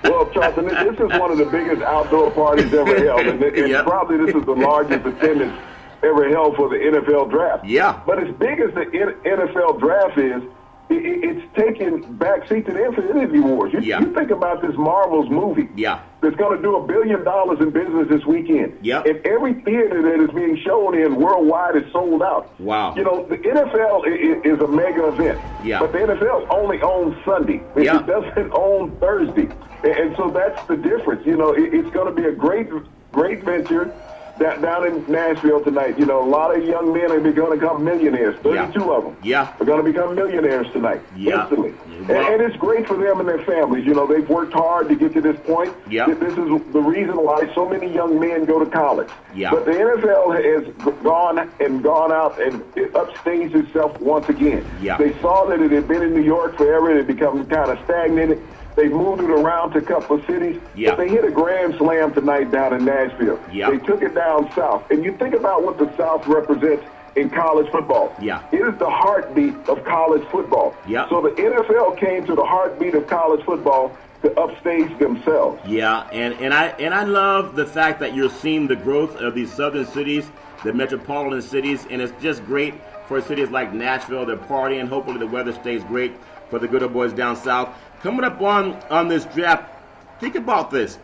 Well, Charlton, this is one of the biggest outdoor parties ever held, and probably this is the largest attendance ever held for the NFL draft. Yeah. But as big as the NFL draft is, it's taking backseat to the Infinity Wars. You think about this Marvel's movie. Yeah. That's going to do $1 billion in business this weekend. Yep. And every theater that is being shown in worldwide is sold out. Wow. The NFL is a mega event. Yeah. But the NFL only owns Sunday. Yeah. It doesn't own Thursday. And so that's the difference. It's going to be a great venture down in Nashville tonight. A lot of young men are going to become millionaires. 32 of them. Yeah. Are going to become millionaires tonight. Instantly. Well, and it's great for them and their families. They've worked hard to get to this point. Yeah. This is the reason why so many young men go to college. Yeah. But the NFL has gone out and it upstaged itself once again. Yeah. They saw that it had been in New York forever. It had become kind of stagnated. They moved it around to a couple of cities. Yeah. But they hit a grand slam tonight down in Nashville. Yeah. They took it down south. And you think about what the South represents in college football. Yeah. It is the heartbeat of college football. Yeah. So the NFL came to the heartbeat of college football to upstage themselves. Yeah, and I love the fact that you're seeing the growth of these southern cities, the metropolitan cities, and it's just great for cities like Nashville. They're partying. Hopefully the weather stays great for the good old boys down south. Coming up on this draft, think about this.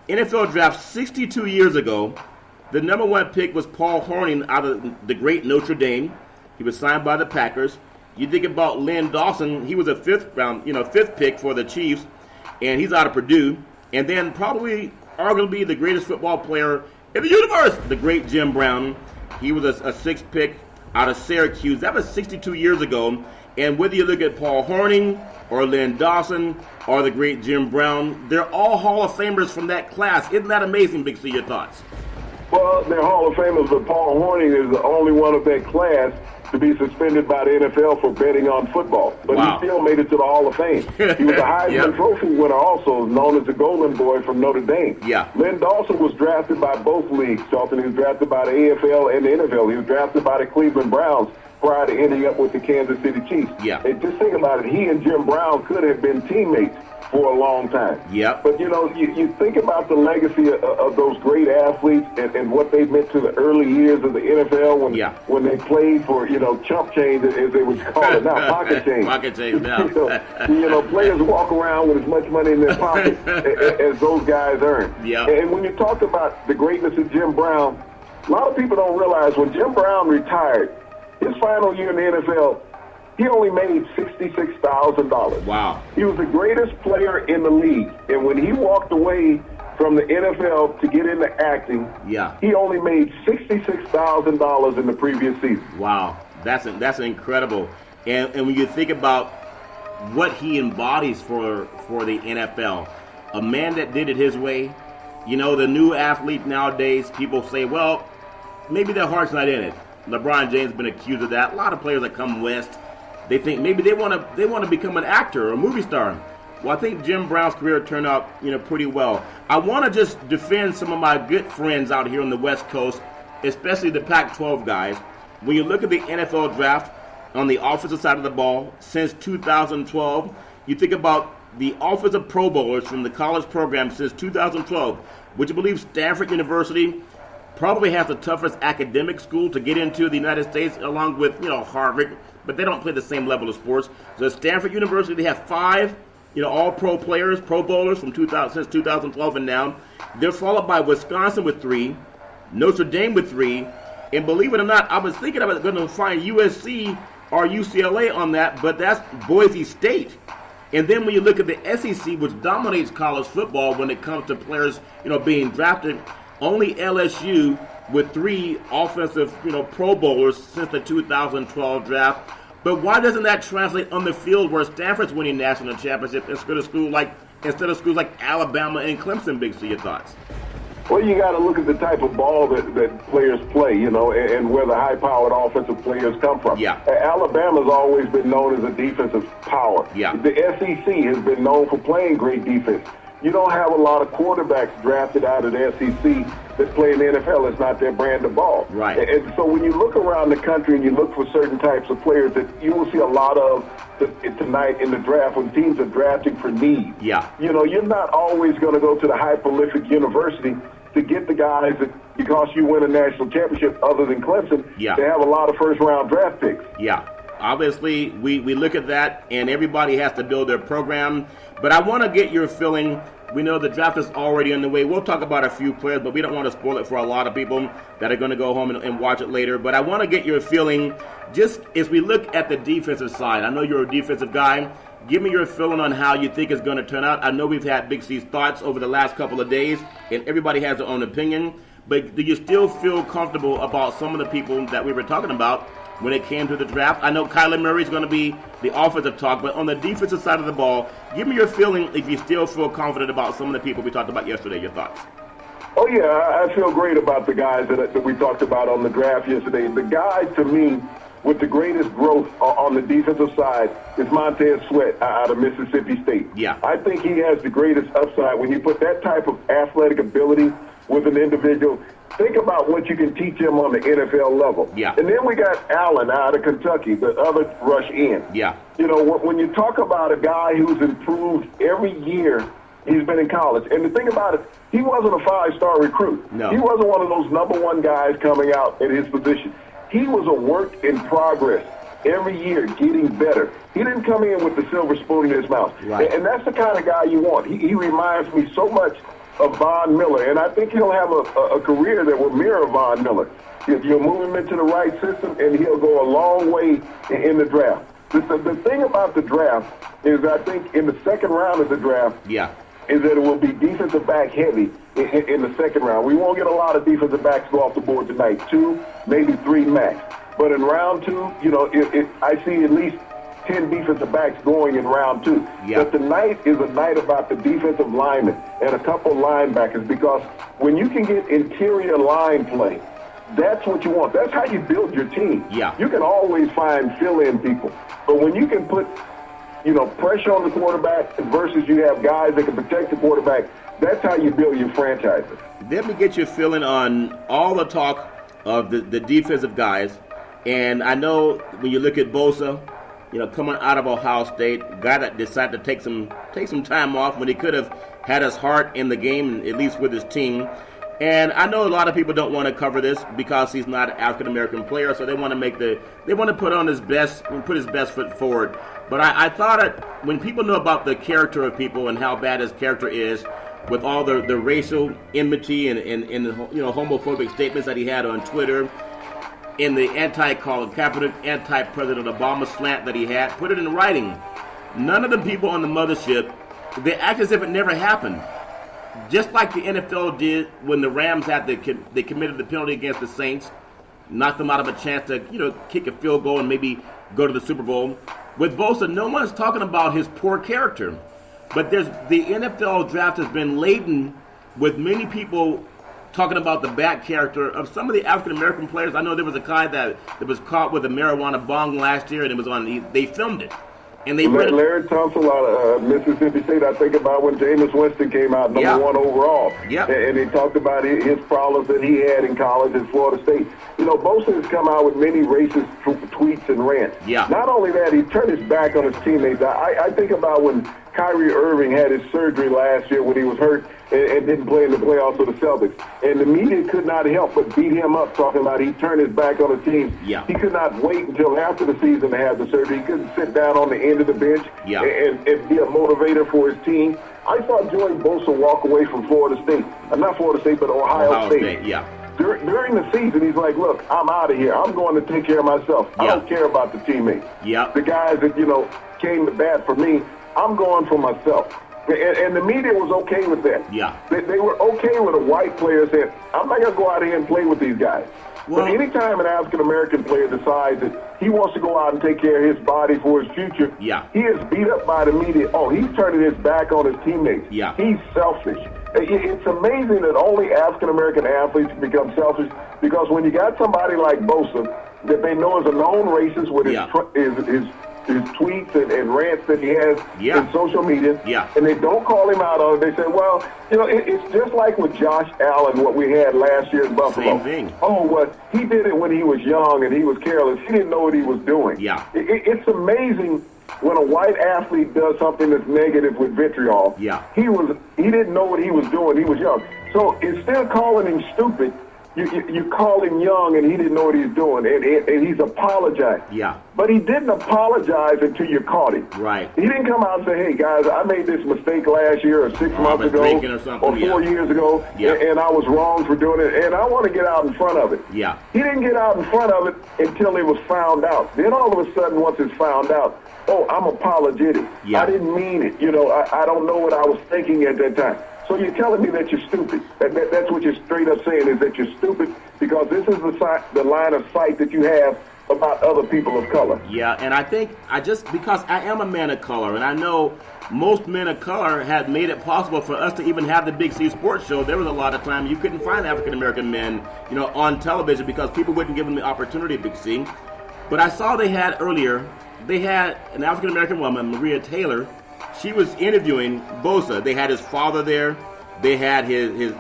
NFL draft 62 years ago, the number one pick was Paul Hornung out of the great Notre Dame. He was signed by the Packers. You think about Len Dawson, he was a fifth pick for the Chiefs, and he's out of Purdue. And then probably, arguably, the greatest football player in the universe, the great Jim Brown. He was a sixth pick out of Syracuse. That was 62 years ago. And whether you look at Paul Hornung or Len Dawson or the great Jim Brown, they're all Hall of Famers from that class. Isn't that amazing, Big C? Your thoughts? Well, they're Hall of Famers, but Paul Hornung is the only one of that class to be suspended by the NFL for betting on football. But he still made it to the Hall of Fame. He was a Heisman Trophy winner also, known as the Golden Boy from Notre Dame. Yeah. Len Dawson was drafted by both leagues, Charlton. He was drafted by the AFL and the NFL. He was drafted by the Cleveland Browns prior to ending up with the Kansas City Chiefs. Yeah. And just think about it. He and Jim Brown could have been teammates for a long time. Yep. But, you think about the legacy of those great athletes and what they meant to the early years of the NFL when they played for, chump change, as they would call it now, pocket change. Pocket change now. Players walk around with as much money in their pocket as those guys earn. Yeah. And when you talk about the greatness of Jim Brown, a lot of people don't realize when Jim Brown retired, his final year in the NFL, he only made $66,000. Wow. He was the greatest player in the league. And when he walked away from the NFL to get into acting, he only made $66,000 in the previous season. Wow. That's incredible. And when you think about what he embodies for the NFL, a man that did it his way, the new athlete nowadays, people say, well, maybe their heart's not in it. LeBron James has been accused of that. A lot of players that come west, they think maybe they want to become an actor or a movie star. Well, I think Jim Brown's career turned out, pretty well. I want to just defend some of my good friends out here on the West Coast, especially the Pac-12 guys. when you look at the NFL draft on the offensive side of the ball since 2012, you think about the offensive Pro Bowlers from the college program since 2012. Would you believe Stanford University probably has the toughest academic school to get into the United States, along with, Harvard, but they don't play the same level of sports. So at Stanford University, they have 5, all-pro players, Pro Bowlers from since 2012 and now. They're followed by Wisconsin with 3, Notre Dame with 3, and believe it or not, I was thinking about going to find USC or UCLA on that, but that's Boise State. And then when you look at the SEC, which dominates college football when it comes to players, being drafted, only LSU with 3 offensive, Pro Bowlers since the 2012 draft. But why doesn't that translate on the field where Stanford's winning national championship instead of schools like Alabama and Clemson? Big C, your thoughts? Well, you got to look at the type of ball that players play, and where the high-powered offensive players come from. Yeah. Alabama's always been known as a defensive power. Yeah. The SEC has been known for playing great defense. You don't have a lot of quarterbacks drafted out of the SEC that play in the NFL. It's not their brand of ball. Right. And so when you look around the country and you look for certain types of players that you will see a lot of tonight in the draft when teams are drafting for need. Yeah. You're not always going to go to the high-prolific university to get the guys that, because you win a national championship other than Clemson, yeah, they have a lot of first-round draft picks. Yeah. Obviously, we look at that, and everybody has to build their program. But I want to get your feeling. We know the draft is already underway. We'll talk about a few players, but we don't want to spoil it for a lot of people that are going to go home and watch it later. But I want to get your feeling just as we look at the defensive side. I know you're a defensive guy. Give me your feeling on how you think it's going to turn out. I know we've had Big C's thoughts over the last couple of days, and everybody has their own opinion. But do you still feel comfortable about some of the people that we were talking about when it came to the draft? I know Kyler Murray is going to be the offensive talk, but on the defensive side of the ball, give me your feeling if you still feel confident about some of the people we talked about yesterday. Your thoughts? Oh, yeah, I feel great about the guys that we talked about on the draft yesterday. The guy, to me, with the greatest growth on the defensive side is Montez Sweat out of Mississippi State. Yeah. I think he has the greatest upside. When you put that type of athletic ability with an individual, think about what you can teach him on the NFL level. Yeah. And then we got Allen out of Kentucky, the other rush in. Yeah. When you talk about a guy who's improved every year he's been in college, and the thing about it, he wasn't a 5-star recruit. No. He wasn't one of those number 1 guys coming out at his position. He was a work in progress every year, getting better. He didn't come in with the silver spoon in his mouth. Right. And that's the kind of guy you want. He reminds me so much of Von Miller, and I think he'll have a career that will mirror Von Miller. If you'll move him into the right system, and he'll go a long way in the draft. The thing about the draft is I think in the second round of the draft, yeah, is that it will be defensive back heavy in the second round. We won't get a lot of defensive backs go off the board tonight, 2, maybe 3 max. But in round 2, I see at least 10 defensive backs going in round 2. Yeah. But tonight is a night about the defensive linemen and a couple linebackers, because when you can get interior line play, that's what you want. That's how you build your team. Yeah. You can always find fill-in people. But when you can put pressure on the quarterback versus you have guys that can protect the quarterback, that's how you build your franchises. Let me get your feeling on all the talk of the defensive guys. And I know when you look at Bosa, coming out of Ohio State, guy that decided to take some time off when he could have had his heart in the game, at least with his team. And I know a lot of people don't want to cover this because he's not an African American player, so they want to put on his best and put his best foot forward. But I thought when people know about the character of people and how bad his character is, with all the racial enmity and homophobic statements that he had on Twitter, in the anti-Colin Kaepernick, anti-President Obama slant that he had, put it in writing. None of the people on the mothership, they act as if it never happened. Just like the NFL did when the Rams they committed the penalty against the Saints, knocked them out of a chance to kick a field goal and maybe go to the Super Bowl. With Bosa, no one's talking about his poor character, but the NFL draft has been laden with many people talking about the bad character of some of the African American players. I know there was a guy that was caught with a marijuana bong last year, and it was they filmed it. And they Larry Thompson out of Mississippi State. I think about when Jameis Winston came out number one overall. And he talked about his problems that he had in college at Florida State. You know, Bosa has come out with many racist tweets and rants. Not only that, he turned his back on his teammates. I think about when Kyrie Irving had his surgery last year when he was hurt and didn't play in the playoffs for the Celtics. And the media could not help but beat him up, talking about he turned his back on the team. He could not wait until after the season to have the surgery. He couldn't sit down on the end of the bench and be a motivator for his team. I saw Joey Bosa walk away from Florida State. Not Florida State, but Ohio State. During the season, he's like, look, I'm out of here. I'm going to take care of myself. I don't care about the teammates. The guys that, came to bat for me, I'm going for myself. And the media was okay with that. They were okay with a white player saying, I'm not going to go out here and play with these guys. Well, but anytime an African-American player decides that he wants to go out and take care of his body for his future, he is beat up by the media. Oh, he's turning his back on his teammates. He's selfish. It's amazing that only African-American athletes become selfish, because when you got somebody like Bosa that they know is a known racist with his tweets and rants that he has in social media, and they don't call him out on it. They say, well, it's just like with Josh Allen, what we had last year in Buffalo. Same thing. Oh, what he did it when he was young and he was careless. He didn't know what he was doing. It's amazing when a white athlete does something that's negative with vitriol. He didn't know what he was doing. He was young. So instead of calling him stupid, you call him young and he didn't know what he's doing, and he's apologized. But he didn't apologize until you caught him. He didn't come out and say, hey, guys, I made this mistake last year or 6 months ago or 4 years ago, and I was wrong for doing it, and I want to get out in front of it. He didn't get out in front of it until it was found out. Then all of a sudden, once it's found out, oh, I'm apologetic. I didn't mean it. I don't know what I was thinking at that time. So you're telling me that you're stupid. That's what you're straight up saying, is that you're stupid because this is the line of sight that you have about other people of color. And I think because I am a man of color, and I know most men of color have made it possible for us to even have the Big C Sports Show. There was a lot of time you couldn't find African-American men, on television because people wouldn't give them the opportunity at Big C. But I saw they had an African-American woman, Maria Taylor. She was interviewing Bosa. They had his father there. They had his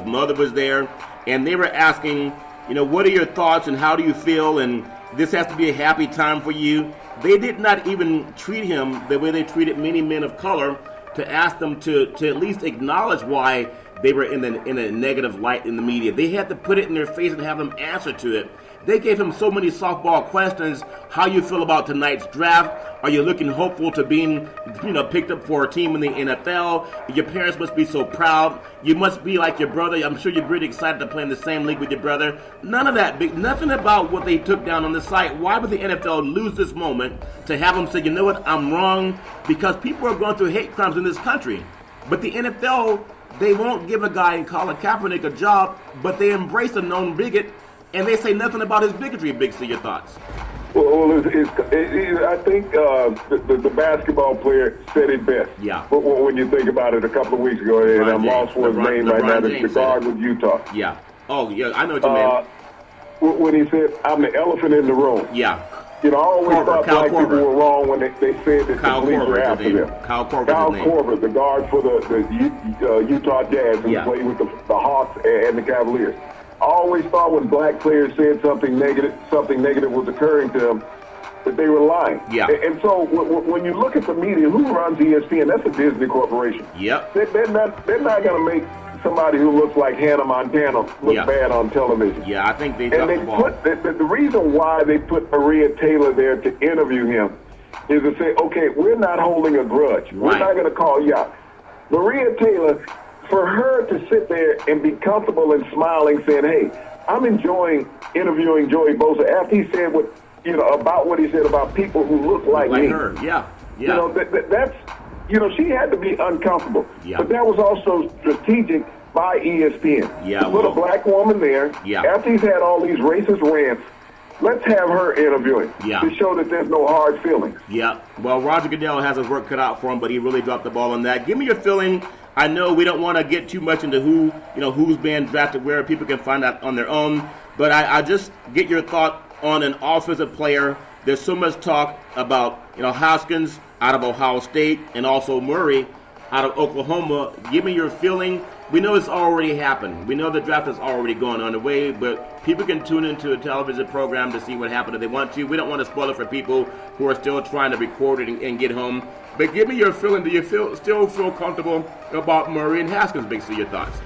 mother was there, and they were asking, what are your thoughts and how do you feel? And this has to be a happy time for you. They did not even treat him the way they treated many men of color, to ask them to at least acknowledge why they were in a negative light in the media. They had to put it in their face and have them answer to it. They gave him so many softball questions. How you feel about tonight's draft? Are you looking hopeful to being, picked up for a team in the NFL? Your parents must be so proud. You must be like your brother. I'm sure you're really excited to play in the same league with your brother. None of that. Nothing about what they took down on the site. Why would the NFL lose this moment to have them say, you know what, I'm wrong? Because people are going through hate crimes in this country. But the NFL, they won't give a guy in Colin Kaepernick a job, but they embrace a known bigot. And they say nothing about his bigotry. Big C, your thoughts? Well, I think the basketball player said it best. But when you think about it, a couple of weeks ago, and I'm lost for his name right now, the guard with Utah. Oh, yeah, I know what you mean. When he said, I'm the elephant in the room. I always thought black people were wrong when they said that the police were after them. Kyle Korver, the guard for the Utah Jazz, who played with the Hawks and the Cavaliers. I always thought when black players said something negative was occurring to them, that they were lying. And so when you look at the media, who runs ESPN? That's a Disney corporation. They're not going to make somebody who looks like Hannah Montana look bad on television. I think they dropped the ball. The reason why they put Maria Taylor there to interview him is to say, okay, we're not holding a grudge. We're not going to call you out. Maria Taylor, for her to sit there and be comfortable and smiling, saying, hey, I'm enjoying interviewing Joey Bosa after he said about what he said about people who look like me. Her. That's, she had to be uncomfortable. But that was also strategic by ESPN. To put a black woman there, after he's had all these racist rants, let's have her interviewing to show that there's no hard feelings. Well, Roger Goodell has his work cut out for him, but he really dropped the ball on that. Give me your feeling. I know we don't want to get too much into who's being drafted where. People can find out on their own. But I just get your thought on an offensive player. There's so much talk about Haskins out of Ohio State and also Murray out of Oklahoma. Give me your feeling. We know it's already happened. We know the draft is already going on the way, but people can tune into a television program to see what happened if they want to. We don't want to spoil it for people who are still trying to record it and get home. But give me your feeling. Do you still feel comfortable about Murray and Haskins? Big C, your thoughts?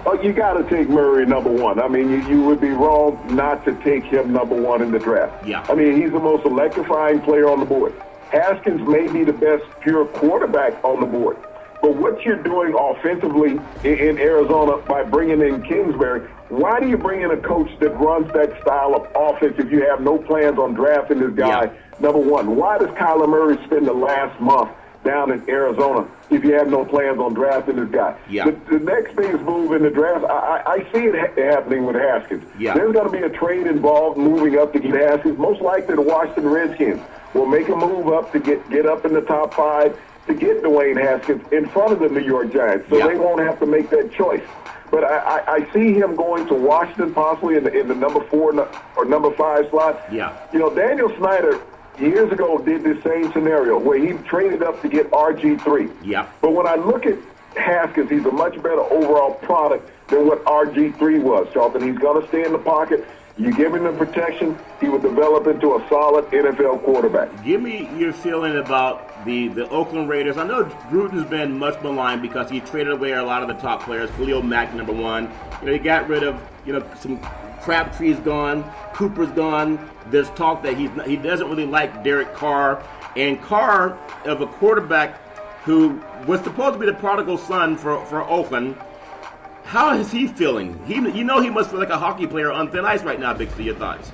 Oh, you got to take Murray number one. I mean, you would be wrong not to take him number one in the draft. Yeah. I mean, he's the most electrifying player on the board. Haskins may be the best pure quarterback on the board. But what you're doing offensively in Arizona by bringing in Kingsbury, why do you bring in a coach that runs that style of offense if you have no plans on drafting this guy, number one? Why does Kyler Murray spend the last month down in Arizona if you have no plans on drafting this guy? Yeah. The next biggest move in the draft, I see it happening with Haskins. Yeah. There's going to be a trade involved moving up to get Haskins. Most likely the Washington Redskins will make a move up to get up in the top 5 to get Dwayne Haskins in front of the New York Giants, so they won't have to make that choice. But I see him going to Washington possibly in the number 4 or number 5 slot. Yeah. Daniel Snyder years ago did this same scenario where he traded up to get RG3. Yeah. But when I look at Haskins, he's a much better overall product than what RG3 was, Charlton. He's going to stay in the pocket. You give him the protection, he will develop into a solid NFL quarterback. Give me your feeling about the Oakland Raiders. I know Gruden's been much maligned because he traded away a lot of the top players. Khalil Mack, number 1. He got rid of, some Crabtree's gone, Cooper's gone. There's talk that he doesn't really like Derek Carr. And Carr, of a quarterback who was supposed to be the prodigal son for Oakland, how is he feeling? He must feel like a hockey player on thin ice right now, Big C. Your thoughts?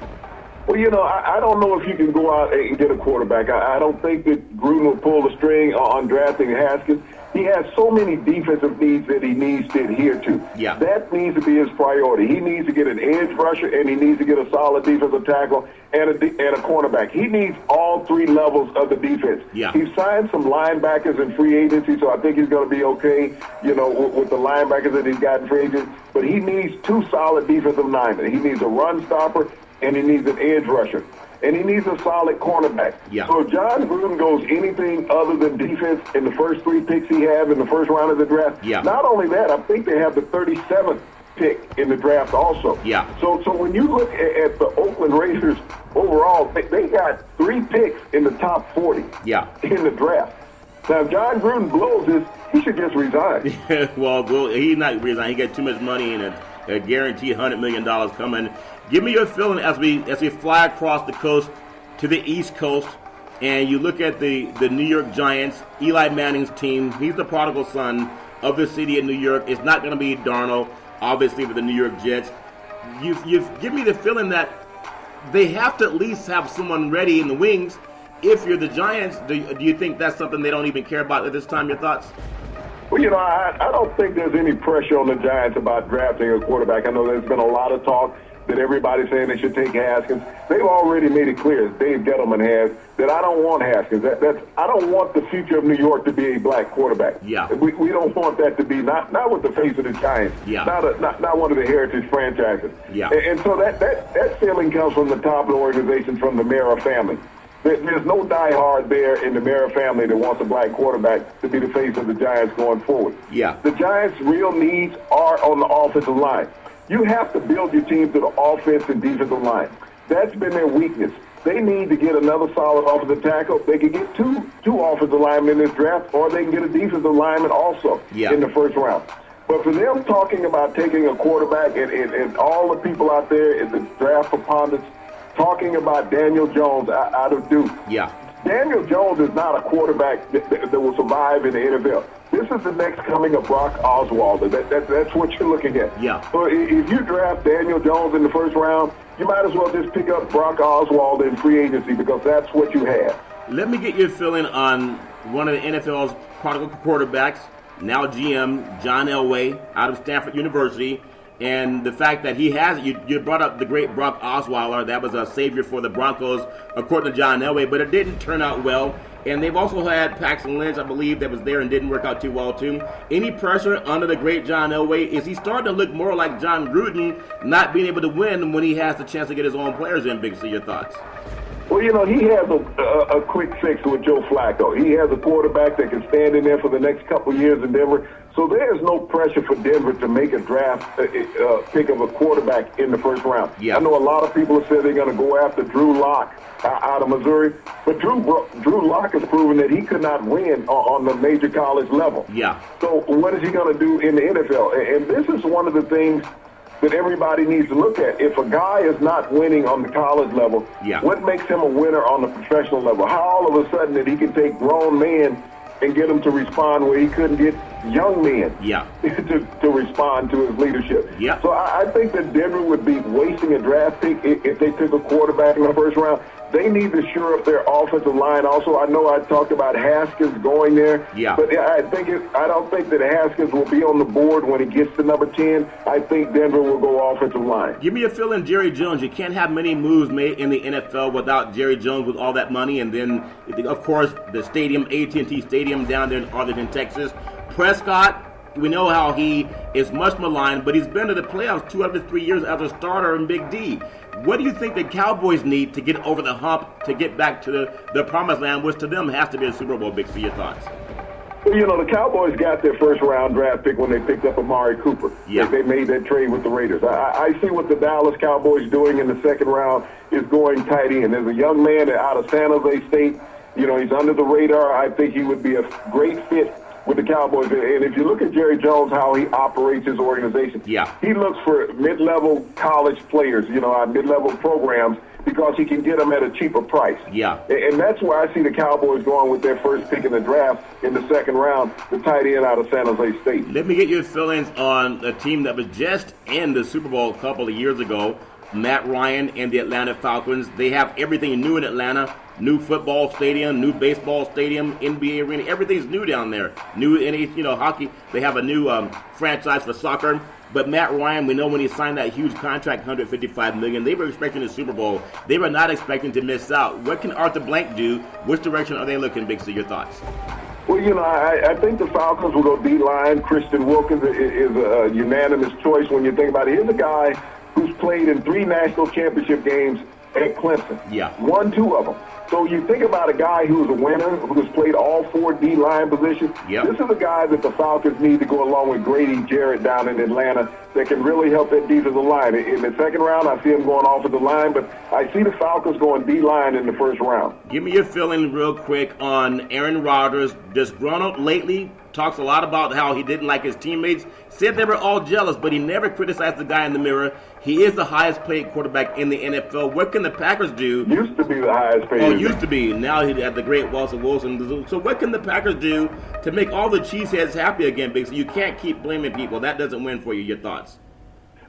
Well, I don't know if you can go out and get a quarterback. I don't think that Gruden will pull the string on drafting Haskins. He has so many defensive needs that he needs to adhere to. Yeah. That needs to be his priority. He needs to get an edge rusher, and he needs to get a solid defensive tackle and a cornerback. He needs all 3 levels of the defense. Yeah. He signed some linebackers in free agency, so I think he's going to be okay, with the linebackers that he's got in free agency. But he needs 2 solid defensive linemen. He needs a run stopper, and he needs an edge rusher. And he needs a solid cornerback. Yeah. So if John Gruden goes anything other than defense in the first 3 picks he has in the first round of the draft, not only that, I think they have the 37th pick in the draft also. Yeah. So when you look at the Oakland Raiders overall, they got 3 picks in the top 40 in the draft. Now, if John Gruden blows this, he should just resign. well, he's not resign. He got too much money and a guaranteed $100 million coming. Give me your feeling as we fly across the coast to the East Coast, and you look at the New York Giants, Eli Manning's team. He's the prodigal son of the city of New York. It's not going to be Darnold, obviously, with the New York Jets. You give me the feeling that they have to at least have someone ready in the wings. If you're the Giants, do you think that's something they don't even care about at this time? Your thoughts? Well, I don't think there's any pressure on the Giants about drafting a quarterback. I know there's been a lot of talk that everybody's saying they should take Haskins. They've already made it clear, as Dave Gettleman has, that I don't want Haskins. I don't want the future of New York to be a black quarterback. Yeah. We don't want that to be not with the face of the Giants. Yeah. Not one of the heritage franchises. Yeah. And so that feeling comes from the top of the organization, from the Mara family. There's no diehard there in the Mara family that wants a black quarterback to be the face of the Giants going forward. Yeah. The Giants' real needs are on the offensive line. You have to build your team to the offense and defensive line. That's been their weakness. They need to get another solid offensive tackle. They can get two offensive linemen in this draft, or they can get a defensive lineman also in the first round. But for them talking about taking a quarterback and all the people out there in the draft pundits talking about Daniel Jones out of Duke. Yeah. Daniel Jones is not a quarterback that will survive in the NFL. This is the next coming of Brock Osweiler. That's what you're looking at. Yeah. So if you draft Daniel Jones in the first round, you might as well just pick up Brock Osweiler in free agency because that's what you have. Let me get your feeling on one of the NFL's prodigal quarterbacks, now GM, John Elway, out of Stanford University. And the fact that he has, you brought up the great Brock Osweiler, that was a savior for the Broncos, according to John Elway, but it didn't turn out well. And they've also had Paxton Lynch, I believe, that was there and didn't work out too well, too. Any pressure under the great John Elway? Is he starting to look more like John Gruden, not being able to win when he has the chance to get his own players in? Big C, your thoughts? Well, he has a quick fix with Joe Flacco. He has a quarterback that can stand in there for the next couple years in Denver. So there is no pressure for Denver to make a draft pick of a quarterback in the first round. Yeah. I know a lot of people have said they're going to go after Drew Lock out of Missouri, but Drew Lock has proven that he could not win on the major college level. Yeah. So what is he going to do in the NFL? And this is one of the things that everybody needs to look at. If a guy is not winning on the college level, what makes him a winner on the professional level? How all of a sudden that he can take grown men and get them to respond where he couldn't get young men to respond to his leadership. Yeah. So I think that Denver would be wasting a draft pick if they took a quarterback in the first round. They need to shore up their offensive line. Also, I know I talked about Haskins going there, but I don't think that Haskins will be on the board when he gets to number 10. I think Denver will go offensive line. Give me a feeling, Jerry Jones. You can't have many moves made in the NFL without Jerry Jones with all that money, and then, of course, the stadium, AT&T Stadium down there in Arlington, Texas. Prescott, we know how he is much maligned, but he's been to the playoffs 2 out of 3 years as a starter in Big D. What do you think the Cowboys need to get over the hump to get back to the promised land, which to them has to be a Super Bowl? Big C, your thoughts? Well, the Cowboys got their first-round draft pick when they picked up Amari Cooper. Yeah. They made that trade with the Raiders. I see what the Dallas Cowboys doing in the second round is going tight end. There's a young man out of San Jose State. He's under the radar. I think he would be a great fit with the Cowboys. And if you look at Jerry Jones, how he operates his organization, he looks for mid-level college players, mid-level programs, because he can get them at a cheaper price. Yeah. And that's where I see the Cowboys going with their first pick in the draft in the second round, the tight end out of San Jose State. Let me get your feelings on a team that was just in the Super Bowl a couple of years ago, Matt Ryan and the Atlanta Falcons. They have everything new in Atlanta. New football stadium, new baseball stadium, NBA arena. Everything's new down there. New hockey. They have a new franchise for soccer. But Matt Ryan, we know when he signed that huge contract, $155 million, they were expecting the Super Bowl. They were not expecting to miss out. What can Arthur Blank do? Which direction are they looking, Big C? Your thoughts? Well, I think the Falcons will go D-line. Christian Wilkins is a unanimous choice when you think about it. Here's a guy who's played in 3 national championship games at Clemson. Yeah. Won 2 of them. So you think about a guy who's a winner, who's played all 4 D-line positions. Yep. This is a guy that the Falcons need to go along with Grady Jarrett down in Atlanta that can really help that defensive line. In the second round, I see him going offensive line, but I see the Falcons going D-line in the first round. Give me your feeling real quick on Aaron Rodgers. Disgruntled lately, talks a lot about how he didn't like his teammates, said they were all jealous, but he never criticized the guy in the mirror. He is the highest paid quarterback in the NFL. What can the Packers do? Used to be the highest paid. Oh, used to be. Now he had the great Russell Wilson. So what can the Packers do to make all the cheeseheads happy again, Big? So you can't keep blaming people. That doesn't win for you. Your thoughts?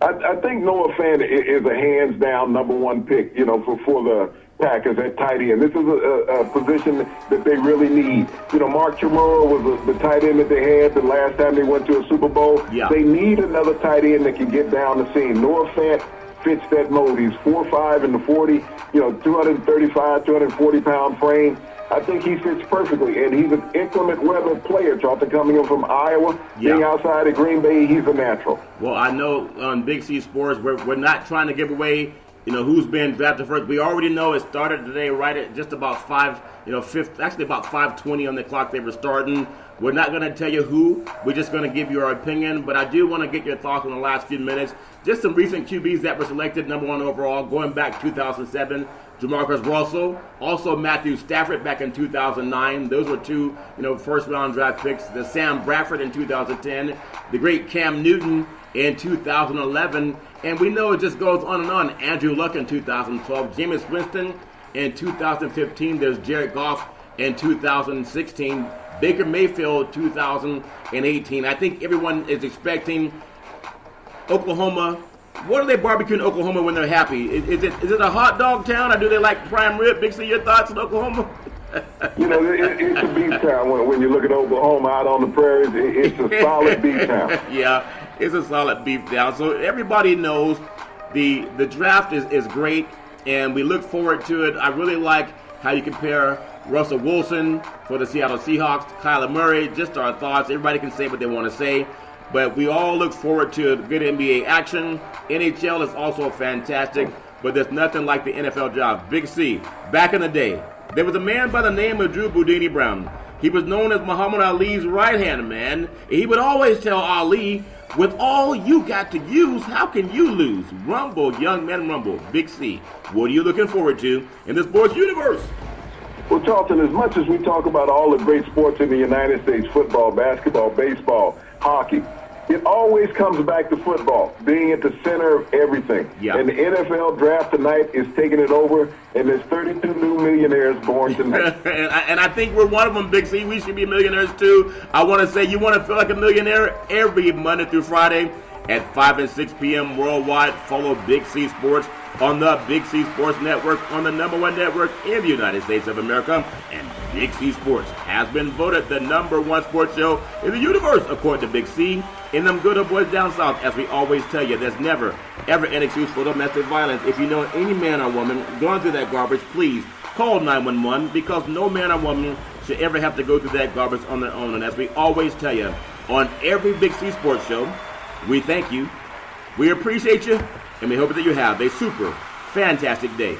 I think Noah Fant is a hands-down number 1 pick, for the Packers at tight end. This is a position that they really need. Mark Tremora was the tight end that they had the last time they went to a Super Bowl. Yeah. They need another tight end that can get down the seam. Noah Fant fits that mold. He's 4'5" in the 40, 235, 240-pound frame. I think he fits perfectly, and he's an inclement weather player. Charlton coming in from Iowa, being outside of Green Bay, he's a natural. Well, I know on Big C Sports, we're not trying to give away who's been drafted first. We already know it started today right at just about 5:20 on the clock they were starting. We're not going to tell you who. We're just going to give you our opinion. But I do want to get your thoughts in the last few minutes. Just some recent QBs that were selected number 1 overall, going back 2007. Jamarcus Russell, also Matthew Stafford back in 2009. Those were 2, first-round draft picks. The Sam Bradford in 2010. The great Cam Newton in 2011. And we know it just goes on and on. Andrew Luck in 2012. Jameis Winston in 2015. There's Jared Goff in 2016. Baker Mayfield 2018. I think everyone is expecting Oklahoma. What do they barbecue in Oklahoma when they're happy? Is it a hot dog town, or do they like prime rib? Big C, your thoughts on Oklahoma? It's a beef town. When you look at Oklahoma out on the prairies, it's a solid beef town. Yeah, it's a solid beef town. So everybody knows the draft is great, and we look forward to it. I really like how you compare Russell Wilson for the Seattle Seahawks, Kyler Murray, just our thoughts. Everybody can say what they want to say. But we all look forward to good NBA action. NHL is also fantastic. but there's nothing like the NFL job. Big C, back in the day, there was a man by the name of Drew Boudini Brown. He was known as Muhammad Ali's right-hand man. He would always tell Ali, with all you got to use, how can you lose? Rumble, young men, rumble. Big C, what are you looking forward to in the sports universe? Well, Charlton, as much as we talk about all the great sports in the United States, football, basketball, baseball, hockey, it always comes back to football, being at the center of everything. Yeah. And the NFL draft tonight is taking it over, and there's 32 new millionaires born tonight. and I think we're one of them, Big C. We should be millionaires, too. I want to say you want to feel like a millionaire every Monday through Friday at 5 and 6 p.m. worldwide. Follow Big C Sports on the Big C Sports Network, on the #1 network in the United States of America. And Big C Sports has been voted the #1 sports show in the universe, according to Big C. In them good old boys down south, as we always tell you, there's never, ever an excuse for domestic violence. If you know any man or woman going through that garbage, please call 911, because no man or woman should ever have to go through that garbage on their own. And as we always tell you, on every Big C Sports show, we thank you, we appreciate you, and we hope that you have a super fantastic day.